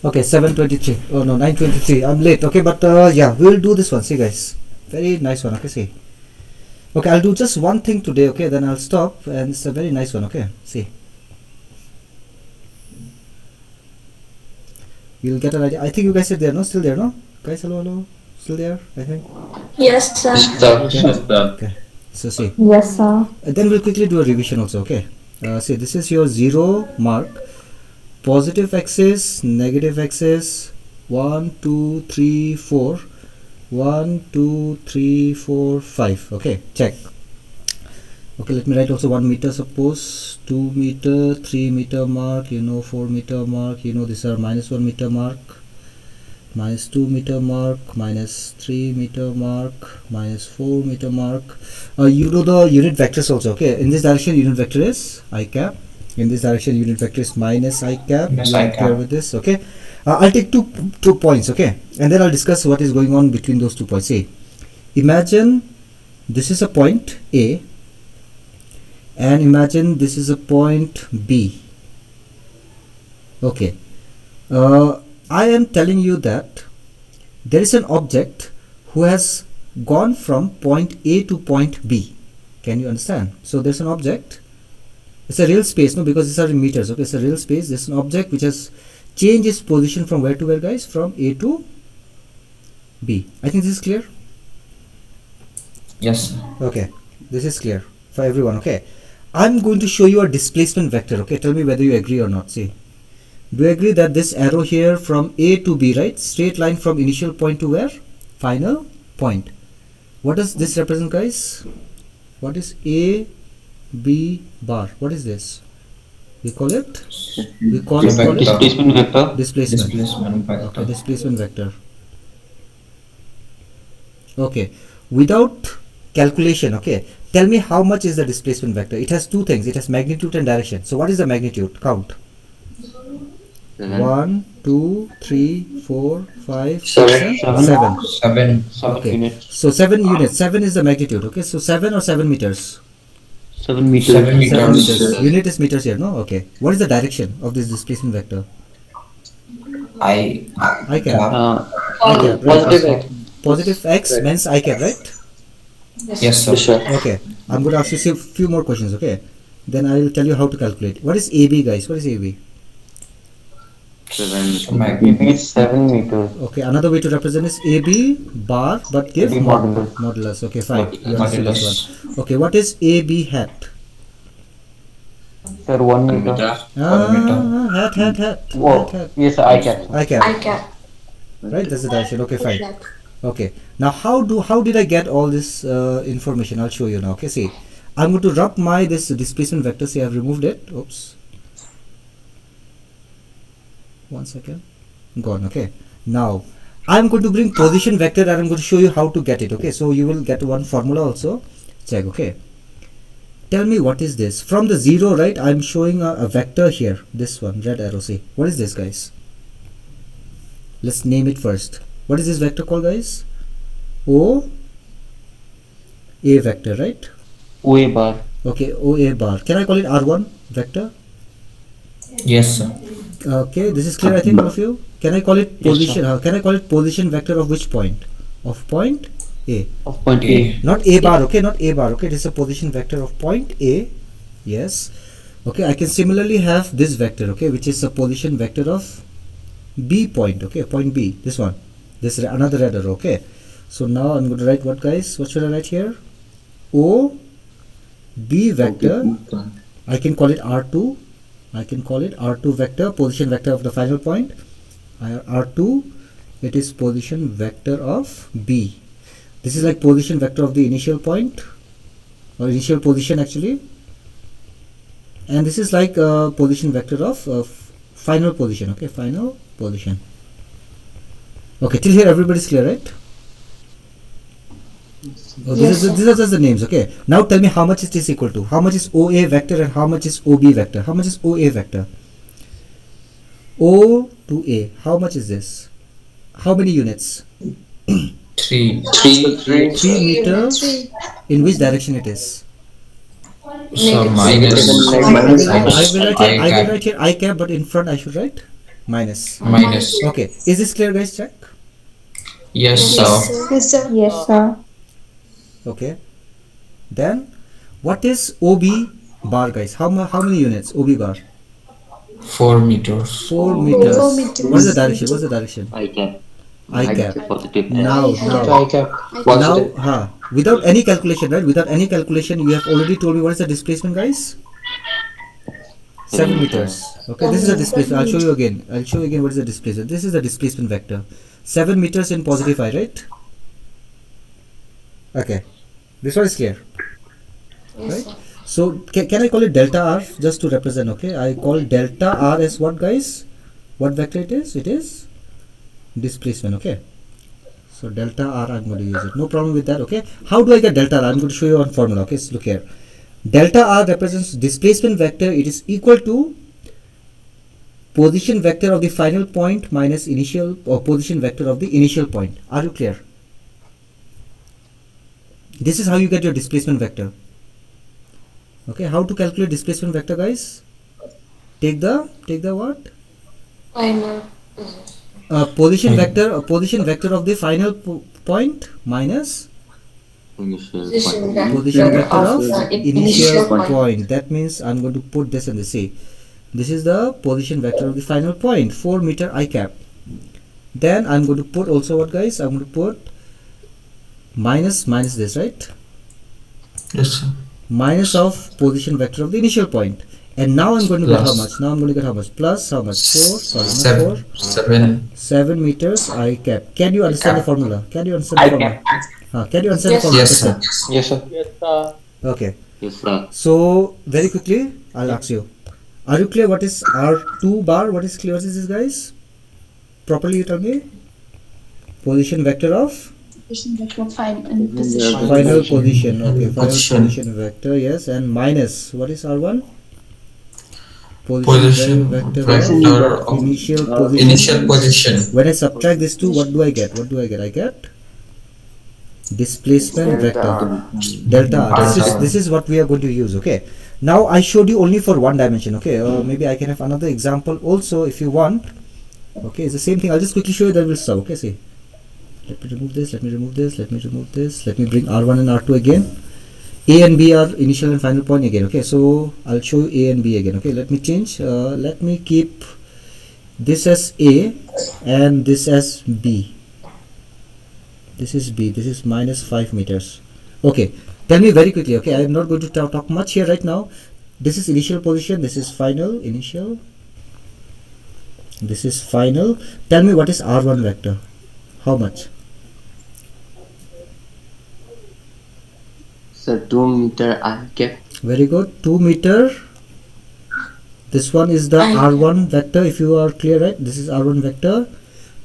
Okay, 7:23. Oh no, 9:23. I'm late. Okay, but yeah, we'll do this one. See, guys, very nice one. Okay, see. Okay, I'll do just one thing today. Okay, then I'll stop, and it's a very nice one. Okay, see. You'll get an idea. I think you guys are there, no? Still there, no? Guys, hello, hello. Still there? I think. Yes, sir. Okay. So see. Yes, sir. Then we'll quickly do a revision also. Okay. See, this is your 0 mark. Positive axis, negative axis. 1, 2, 3, 4. 1, 2, 3, 4, 5. Okay, check. Okay, let me write also 1 meter, suppose 2 meter, 3 meter mark, 4 meter mark, these are -1 meter mark, -2 meter mark, -3 meter mark, -4 meter mark. You know the unit vectors also. Okay, in this direction unit vector is I cap, in this direction unit vector is minus I cap. Minus You are I cap. clear with this? Okay, I'll take two points. Okay, and then I'll discuss what is going on between those 2 points. See, imagine this is a point A, and imagine this is a point B. Okay, I am telling you that there is an object who has gone from point A to point B. Can you understand? So there's an object, it's a real space, no, because these are in meters. Okay, it's a real space. There's an object which has changed its position from where to where, guys? From A to B. I think this is clear. Yes. Okay, this is clear for everyone. Okay, I'm going to show you a displacement vector. Okay, tell me whether you agree or not. See, do you agree that this arrow here from A to B, right? Straight line from initial point to where? Final point. What does this represent, guys? What is A, B bar? What is this? We call it? We call it Vector. Displacement vector. displacement. Displacement Okay, vector. displacement vector. Okay, without calculation, okay, tell me how much is the displacement vector. It has two things. It has magnitude and direction. So what is the magnitude? Count. 1, 2, 3, 4, 5, 6, and 7. 7. 7 Okay. units. So 7 units. 7 is the magnitude. Okay, so 7 or 7 meters? 7 meters. 7 7 meters. meters. Unit is meters here, no? Okay. What is the direction of this displacement vector? I I cap. Uh, I cap, right? positive X. Positive x means I cap, right? Yes, sir. Sure. Okay. I'm going to ask you a few more questions, okay? Then I will tell you how to calculate. What is AB, guys? What is AB? Magnitude. 7 meters. Okay, another way to represent is AB bar, but give AB modulus. modulus. Okay, fine. You understood Modulus. this one. Okay, what is AB hat? Sir, 1 meter. Hat. Whoa. Hat. Yes, I cap. I cap. I cap. Right, that's the direction. Okay, fine. Okay, now how did I get all this information? I'll show you now. Okay, see, I'm going to rub this displacement vector. See, I've removed it. Oops. 1 second. Gone. Okay, now I'm going to bring position vector and I'm going to show you how to get it. Okay, so you will get one formula also. Check. Okay, tell me what is this from the 0, right? I'm showing a vector here, this one, red arrow. See, what is this, guys? Let's name it first. What is this vector called, guys? O A vector, right? OA bar. Okay, OA bar. Can I call it R1 vector? Yes, sir. Okay, this is clear, I think, all of you. Can I call it Yes, position? Can I call it position vector of which point? Of point A. Of point A. Not A bar, okay, not A bar, okay. It is a position vector of point A. Yes. Okay, I can similarly have this vector, okay, which is a position vector of B point, okay, point B. This one. This is another red arrow, okay. So now I'm going to write what, guys? What should I write here? O B vector. I can call it R2. I can call it R2 vector, position vector of the final point. R2, it is position vector of B. This is like position vector of the initial point, or initial position actually. And this is like position vector of final position, okay, final position. Okay, till here everybody's clear, right? Oh, these are just the names, okay. Now tell me how much it is equal to. How much is OA vector and how much is OB vector? How much is OA vector? O to A. How much is this? How many units? 3. 3 meters. In which direction it is? So I minus will I write here I cap, but in front I should write Minus. Minus. Okay, is this clear, guys? Check. Yes, sir. Yes, sir. Yes, sir. Okay, then what is OB bar, guys? How many units? OB bar? 4 meters. 4 meters. 4 meters. What is the direction? What's the direction? I cap. I cap. Positive. Now, I cap. now, without any calculation, right? Without any calculation, you have already told me what is the displacement, guys? 7 meters. Okay, this is the displacement. I'll show you again. What is the displacement. This is the displacement vector. 7 meters in positive I, right? Okay, this one is clear, right? So can I call it delta R just to represent? Okay, I call delta R as what, guys? What vector it is? It is displacement. Okay, so delta R, I'm going to use it. No problem with that. Okay, how do I get delta R? I'm going to show you one formula. Okay, so look here. Delta R represents displacement vector. It is equal to position vector of the final point minus initial or position vector of the initial point. Are you clear? This is how you get your displacement vector. Okay, how to calculate displacement vector, guys? Take the what? Final. Position vector of the final point minus Position position vector of initial point. point. That means I'm going to put this in the C. This is the position vector of the final point, 4 meter I cap. Then I'm going to put also what, guys? I'm going to put minus this, right? Yes, sir. Minus of position vector of the initial point. And now I'm going to get how Plus. much? Now I'm going to get how much? Plus how much? 4, sorry, not 7. 4. 7. 7 meters I cap. Can you understand the formula? Can you understand the formula? Can you understand the formula? Yes, sir. Yes, sir. Okay. Yes, sir. So very quickly, I'll ask you. Are you clear what is R2 bar? What is clear? What is this, guys? Properly you tell me. Position vector of Position vector of final position. final position. Okay, final Position. position vector. Yes, and minus what is R1? Position vector of initial position. initial position. When I subtract these two, what do I get? I get displacement vector, delta R. This is what we are going to use. Okay. Now I showed you only for one dimension. Okay. Maybe I can have another example also if you want. Okay, it's the same thing. I'll just quickly show you that will solve. Okay, see. Let me remove this. Let me remove this. Let me remove this. Let me bring R1 and R2 again. A and B are initial and final point again. Okay, so I'll show you A and B again. Okay, let me change. Let me keep this as A and this as B. This is B. This is minus 5 meters. Okay, tell me very quickly. Okay, I am not going to talk much here right now. This is initial position. This is final. Initial. This is final. Tell me what is R1 vector. How much? So 2 meter I cap. Very good. 2 meter. This one is the R1 vector. If you are clear, right? This is R1 vector.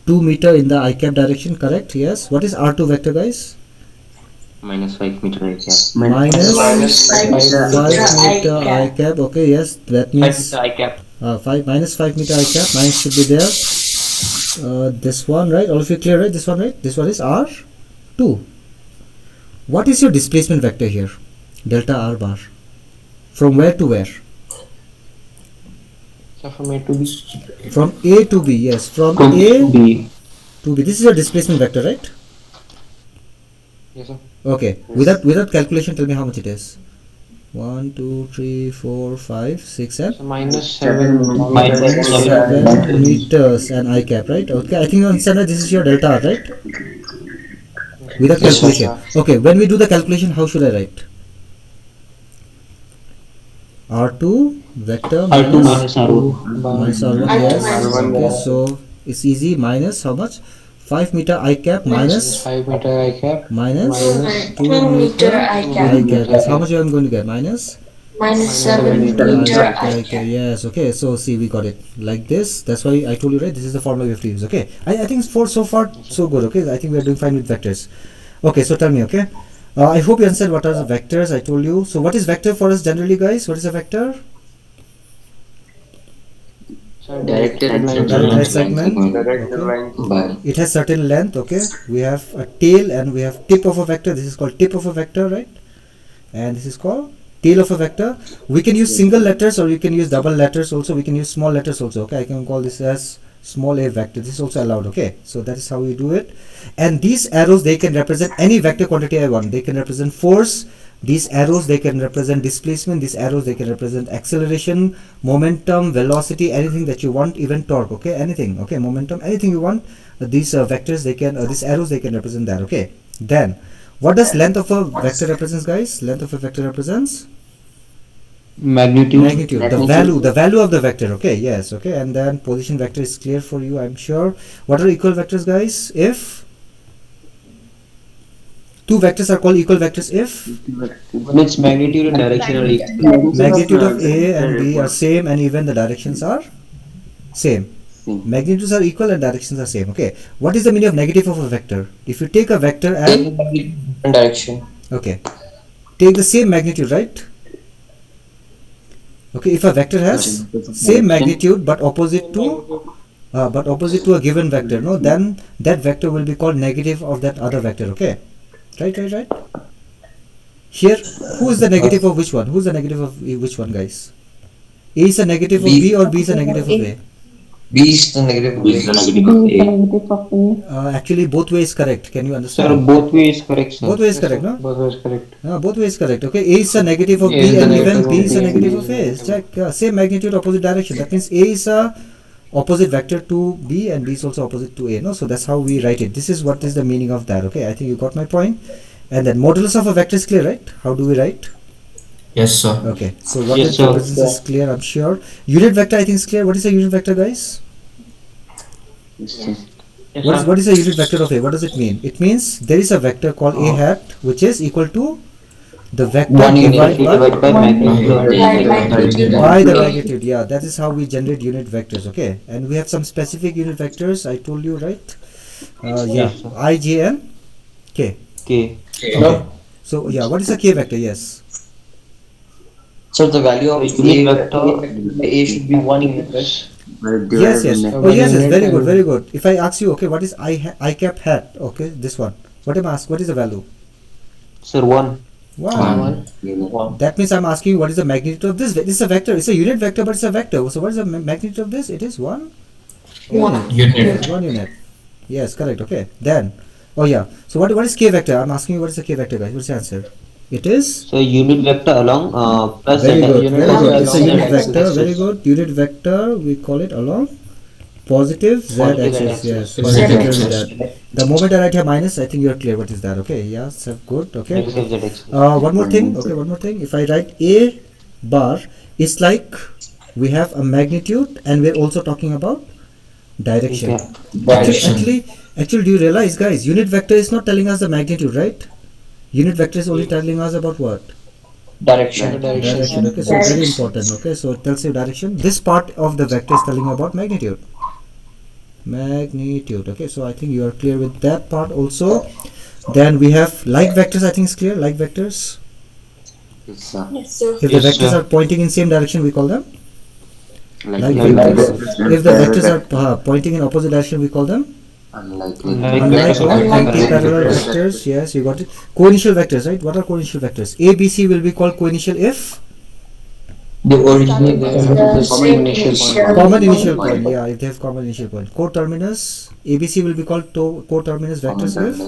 2 meter in the I cap direction. Correct. Yes. What is R2 vector, guys? Minus 5 meter I cap. Minus 5 I meter I cap. cap. Okay. Yes. That means I cap. 5 meter I cap. Minus should be there. This one, right? All of you clear, right? This one, right? This one is R2. What is your displacement vector here? Delta R bar. From where to where? So from A to B. From A to B. Yes. From A to B. This is your displacement vector, right? Yes, sir. Okay. Without calculation, tell me how much it is. 1, 2, 3, 4, 5, 6, and So minus 7 7 meters and I cap, right? Okay, I think you understand that this is your delta R, right? Without Yes, sir. calculation. Okay, when we do the calculation, how should I write? R2 vector minus R1, yes. R1. Okay, so it's easy. Minus how much? 5 meter I cap minus 5 meter I cap. minus 2 2 meter I cap. I cap. Yes, how much I'm going to get? Minus Minus 7 meter I cap. yes. Okay, so see, we got it like this. That's why I told you, right? This is the formula we have to use. Okay, I think for so far so good. Okay, I think we are doing fine with vectors. Okay, so tell me. Okay, I hope you understand what are the vectors I told you. So what is vector for us generally, guys? What is a vector? So Directed line. Direct segment. Directed Okay. line. It has certain length. Okay, we have a tail and we have tip of a vector. This is called tip of a vector, right? And this is called tail of a vector. We can use single letters or you can use double letters also. We can use small letters also. Okay, I can call this as small a vector. This is also allowed, okay? So that is how we do it. And these arrows, they can represent any vector quantity I want. They can represent force. These arrows, they can represent displacement. These arrows, they can represent acceleration, momentum, velocity, anything that you want, even torque, okay? Anything, okay? Momentum, anything you want. These vectors, they can, these arrows, they can represent that, okay? Then, what does length of a vector represents, guys? Length of a vector represents? Magnitude, the value of the vector, okay? Yes, okay? And then position vector is clear for you, I'm sure. What are equal vectors, guys? If two vectors are called equal vectors if its magnitude and direction are equal. magnitude of A and B are same and even the directions are same. Magnitudes are equal and directions are same, okay? What is the meaning of negative of a vector? If you take a vector and Direction. okay, take the same magnitude, right? Okay, if a vector has same magnitude but opposite to a given vector, no, then that vector will be called negative of that other vector, okay? Right. Here, who is the negative of which one? Who is the negative of which one, guys? A is a negative of B or B is a negative of A? B is the negative of B is the negative of A. Actually, both ways correct. Can you Sir, understand? both ways correct, sir. Both ways correct, no? Both ways correct. Both ways correct. Okay, A is a negative of A B is the and negative even of B is a B. negative of A. Check. Same magnitude, opposite direction. That means A is a opposite vector to B and B is also opposite to A. No, so that's how we write it. This is what is the meaning of that. Okay, I think you got my point. And then modulus of a vector is clear, right? How do we write? Yes, sir. Okay, so what Yes, it sir. represents is clear, I'm sure. Unit vector, I think is clear. What is a unit vector, guys? What is a unit vector of A? What does it mean? It means there is a vector called A hat, which is equal to the vector divided by magnitude. by the magnitude. Yeah, that is how we generate unit vectors, okay? And we have some specific unit vectors, I told you, right? Yeah, I, J, and K. K. Okay. So, yeah, what is a K vector? Yes. So the value of unit vector A should be 1 unit, right? Yes. Oh, yes, very good, very good. If I ask you, okay, what is I cap hat? Okay, this one. What am I asked? What is the value? Sir, 1. 1. That means I'm asking you what is the magnitude of this? This is a vector. It's a unit vector, but it's a vector. So what is the magnitude of this? It is 1 Unit. 1 unit. Yes, correct. Okay. Then, oh yeah. So what is K vector? I'm asking you what is the K vector, guys? What's the answer? It is So unit vector along plus very good. unit Very good. It's a unit x-axis. vector. Very good. Unit vector. We call it along positive z axis. Yes. So Z I'm clear axis. with that. The moment I write here minus, I think you're clear. What is that? Okay. Yeah. So good. Okay. Negative z axis. One more thing. Okay. One more thing. If I write a bar, it's like we have a magnitude and we're also talking about direction. Direction. Actually, do you realize, guys? Unit vector is not telling us the magnitude, right? Unit vector is only telling us about what? Direction. Direction. Okay, so very important. Okay, so it tells you direction. This part of the vector is telling you about magnitude. Okay, so I think you are clear with that part also. Then we have like vectors. I think it's clear. Like vectors. Yes, sir. Yes, sir. If the vectors are pointing in same direction, we call them like Likely. vectors. If the vectors are pointing in opposite direction, we call them Unlikely. unlike anti-parallel vectors. Yes, you got it. Co-initial vectors, right? What are co-initial vectors? A, B, C will be called co-initial if The original common initial point. Yeah, if they have common initial point. Co-terminus ABC will be called co-terminus vectors if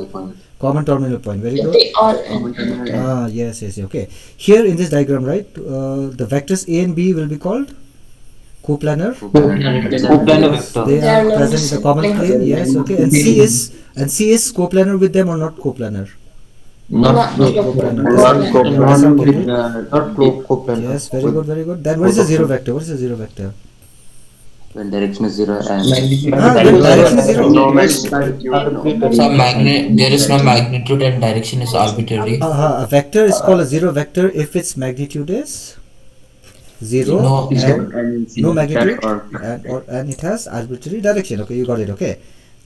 common terminal point. Very good. They all Yes. Okay. Here in this diagram, right, the vectors A and B will be called coplanar. coplanar vector. They They are are present in the common plane. Yes. Okay. And C is coplanar with them or not coplanar? Not coplanar. not coplanar. Yes. Very good. Then what is the zero vector? What is the zero vector? When direction is 0 and When direction is zero. There is no magnitude and direction is arbitrary. A vector is called a zero vector if its magnitude is 0 No. and no magnitude and it has arbitrary direction. Okay, you got it. Okay,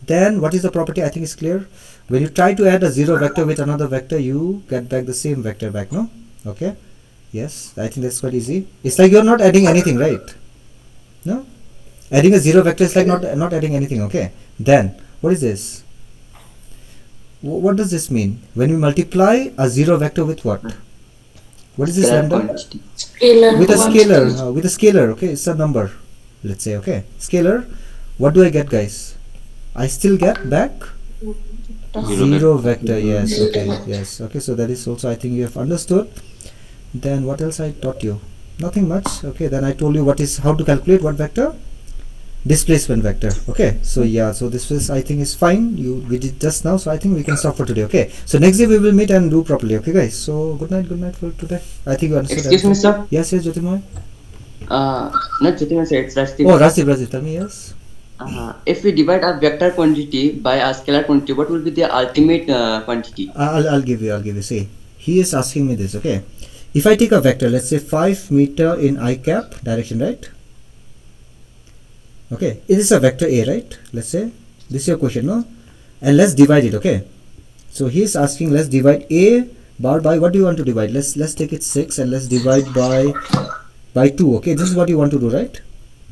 then what is the property? I think it's clear. When you try to add a zero vector with another vector, you get back the same vector back, no? Okay, yes, I think that's quite easy. It's like you're not adding anything, right? No, adding a zero vector is like not adding anything. Okay, then what is this? What does this mean? When we multiply a zero vector with what? What is this lambda? scalar. With a scalar, okay, it's a number, let's say, okay, scalar. what do I get, guys? I still get back zero vector. Yes, okay, yes, okay. So that is also, I think you have understood. Then what else I taught you? Nothing much. Okay, then I told you how to calculate what vector? Displacement vector. Okay, so yeah, so this is, I think, is fine. We did just now, so I think we can stop for today. Okay, so next day we will meet and do properly. Okay, guys. So good night for today. I think you understood. Excuse me, sir. Yes, Jyotirmoy. Not Jyotirmoy, sir. It's Rashid. Oh, Rashid, tell me. Yes. If we divide a vector quantity by a scalar quantity, what will be the ultimate quantity? I'll give you. See, he is asking me this. Okay, if I take a vector, let's say 5 meter in I cap direction, right? Okay, it is a vector A, right? Let's say this is your question, no? And let's divide it. Okay, so he is asking, let's divide A bar by, what do you want to divide? Let's take it 6 and let's divide by 2. Okay, this is what you want to do, right?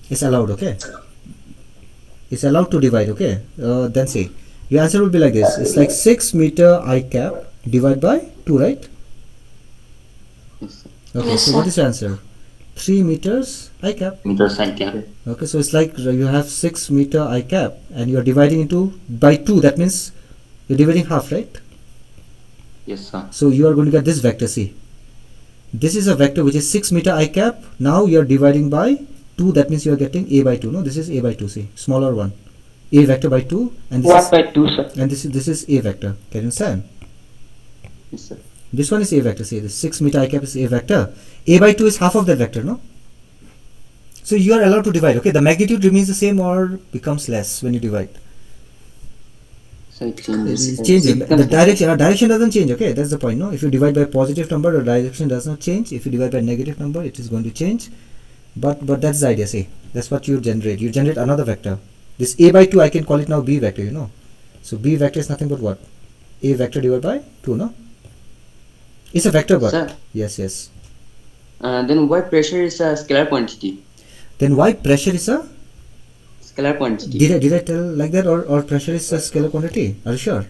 It's allowed. Okay, it's allowed to divide. Okay, then see, your answer will be like this. It's like 6 meter I cap divided by 2, right? Okay, Yes, so sir. what is your answer? 3 meters I cap. Meters I cap. Okay, so it's like you have 6 meter I cap and you are dividing into by 2. That means you're dividing half, right? Yes, sir. So you are going to get this vector. See, this is a vector which is 6 meter I cap. Now you are dividing by 2. That means you are getting A by 2. No, this is A by 2. See, smaller one, A vector by 2, and this 1 is, by 2, sir. and this is A vector. Can you understand? Yes, sir. This one is A vector. See, this 6 meter I cap is A vector. A by 2 is half of that vector, no? So you are allowed to divide. Okay, the magnitude remains the same or becomes less when you divide. So it changes. It changes. The direction doesn't change. Okay, that's the point. No, if you divide by positive number, the direction does not change. If you divide by negative number, it is going to change. But that's the idea. See, that's what you generate. You generate another vector. This A by 2, I can call it now B vector. You know, so B vector is nothing but what? A vector divided by 2. No, it's a vector, but Sir, yes. then why pressure is a scalar quantity? Then why pressure is a Scalar quantity. did I tell like that, or pressure is a scalar quantity? Are you sure?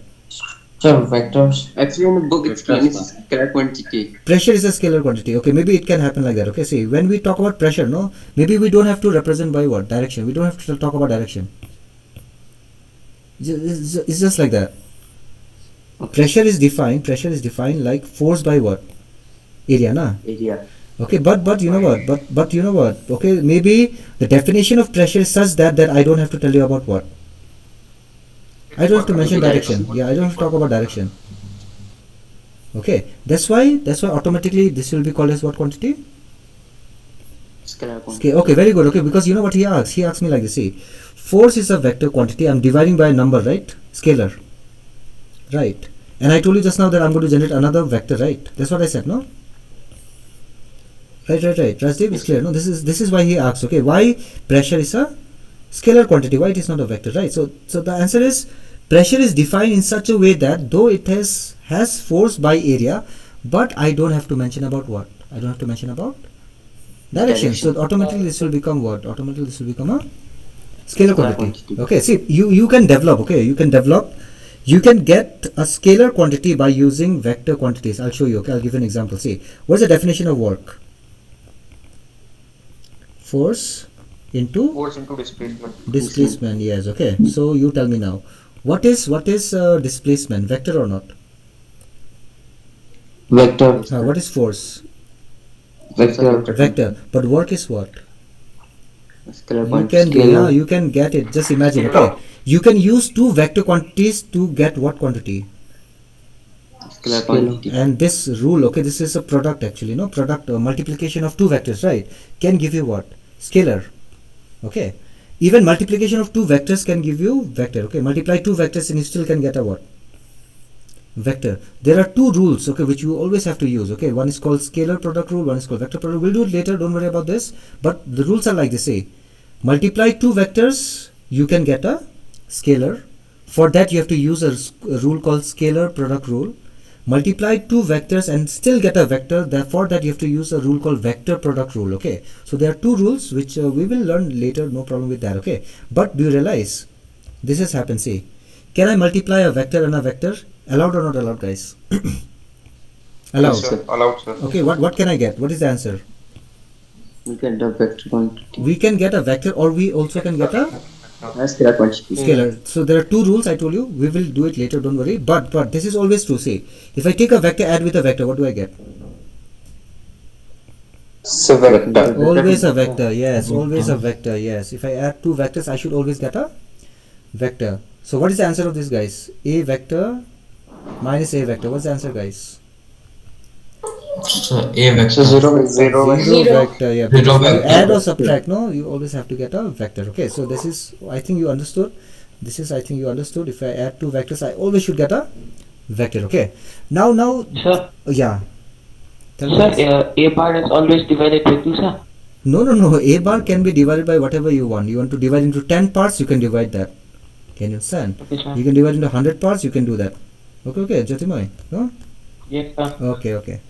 Sir, vectors. Actually, in the book it's given as scalar quantity. Pressure is a scalar quantity. Okay, maybe it can happen like that. Okay, see, when we talk about pressure, no, maybe we don't have to represent by what? Direction. We don't have to talk about direction. It's just like that. Pressure is defined like force by what? Area, na? Area. Okay, but you know what? Okay, maybe the definition of pressure is such that I don't have to tell you about what. I don't have to mention direction. Yeah, I don't have to talk about direction. Okay, that's why automatically this will be called as what quantity? Scalar quantity. Okay, very good. Okay, because you know what he asks? He asks me like this. See, force is a vector quantity. I'm dividing by a number, right? Scalar, right? And I told you just now that I'm going to generate another vector, right? That's what I said, no? Right. Rajdeep is clear. No, this is why he asks. Okay, why pressure is a scalar quantity? Why it is not a vector, right? So the answer is pressure is defined in such a way that though it has force by area, but I don't have to mention about what. I don't have to mention about direction. So automatically this will become what? Automatically this will become a scalar quantity. Okay, see, you can develop. Okay, you can get a scalar quantity by using vector quantities. I'll show you. Okay, I'll give you an example. See, what's the definition of work? Force into displacement. Yes. Okay, so you tell me now, what is displacement? Vector or not? Vector. What is force? Vector. But work is what? Scalar quantity. You can get it. Just imagine. Okay, you can use two vector quantities to get what quantity? Scalar quantity. And this rule, okay, this is a product actually, no, product multiplication of two vectors, right, can give you what? Scalar. Okay, even multiplication of two vectors can give you vector. Okay, multiply two vectors and you still can get a what? Vector. There are two rules, okay, which you always have to use. Okay, one is called scalar product rule, one is called vector product. We'll do it later, don't worry about this, but the rules are like this. Say, multiply two vectors, you can get a scalar. For that you have to use a rule called scalar product rule. Multiply two vectors and still get a vector. Therefore, that you have to use a rule called vector product rule. Okay, so there are two rules which we will learn later. No problem with that. Okay, but do you realize this has happened? See, can I multiply a vector and a vector? Allowed or not allowed, guys? Allowed. Yes, sir. Allowed, sir. Okay, what can I get? What is the answer? We get the vector quantity. We can get a vector, or we also can get a Scalar quantity. Scalar. So there are two rules I told you. We will do it later. Don't worry. But this is always true. See, if I take a vector, add with a vector, what do I get? So vector. Always a vector. Yes, always a vector. Yes. If I add two vectors, I should always get a vector. So what is the answer of this, guys? A vector minus a vector. What's the answer, guys? So A vector. So zero. Zero vector. Yeah. Zero Because you vector. add or subtract, no, you always have to get a vector. Okay. So this is, I think you understood. This is, I think you understood. If I add two vectors, I always should get a vector. Okay. Now, Sir, yeah. Tell me, please. A bar is always divided by 2, sir. No. A bar can be divided by whatever you want. You want to divide into 10 parts, you can divide that. Can you understand? Okay, sir. You can divide into 100 parts, you can do that. Okay, Jyotimai. No? Yes, sir. Okay.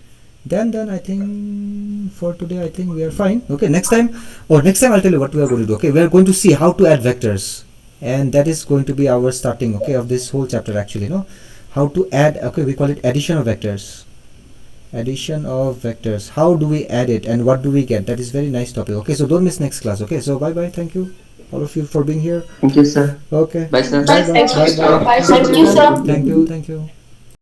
Then I think for today I think we are fine. Okay, next time I'll tell you what we are going to do. Okay, we are going to see how to add vectors, and that is going to be our starting, okay, of this whole chapter actually, no? How to add, okay, we call it addition of vectors. Addition of vectors. How do we add it and what do we get? That is very nice topic. Okay, so don't miss next class. Okay, so bye. Thank you all of you for being here. Thank you, sir. Okay. Bye, sir. Bye. Thank you, sir. Thank you.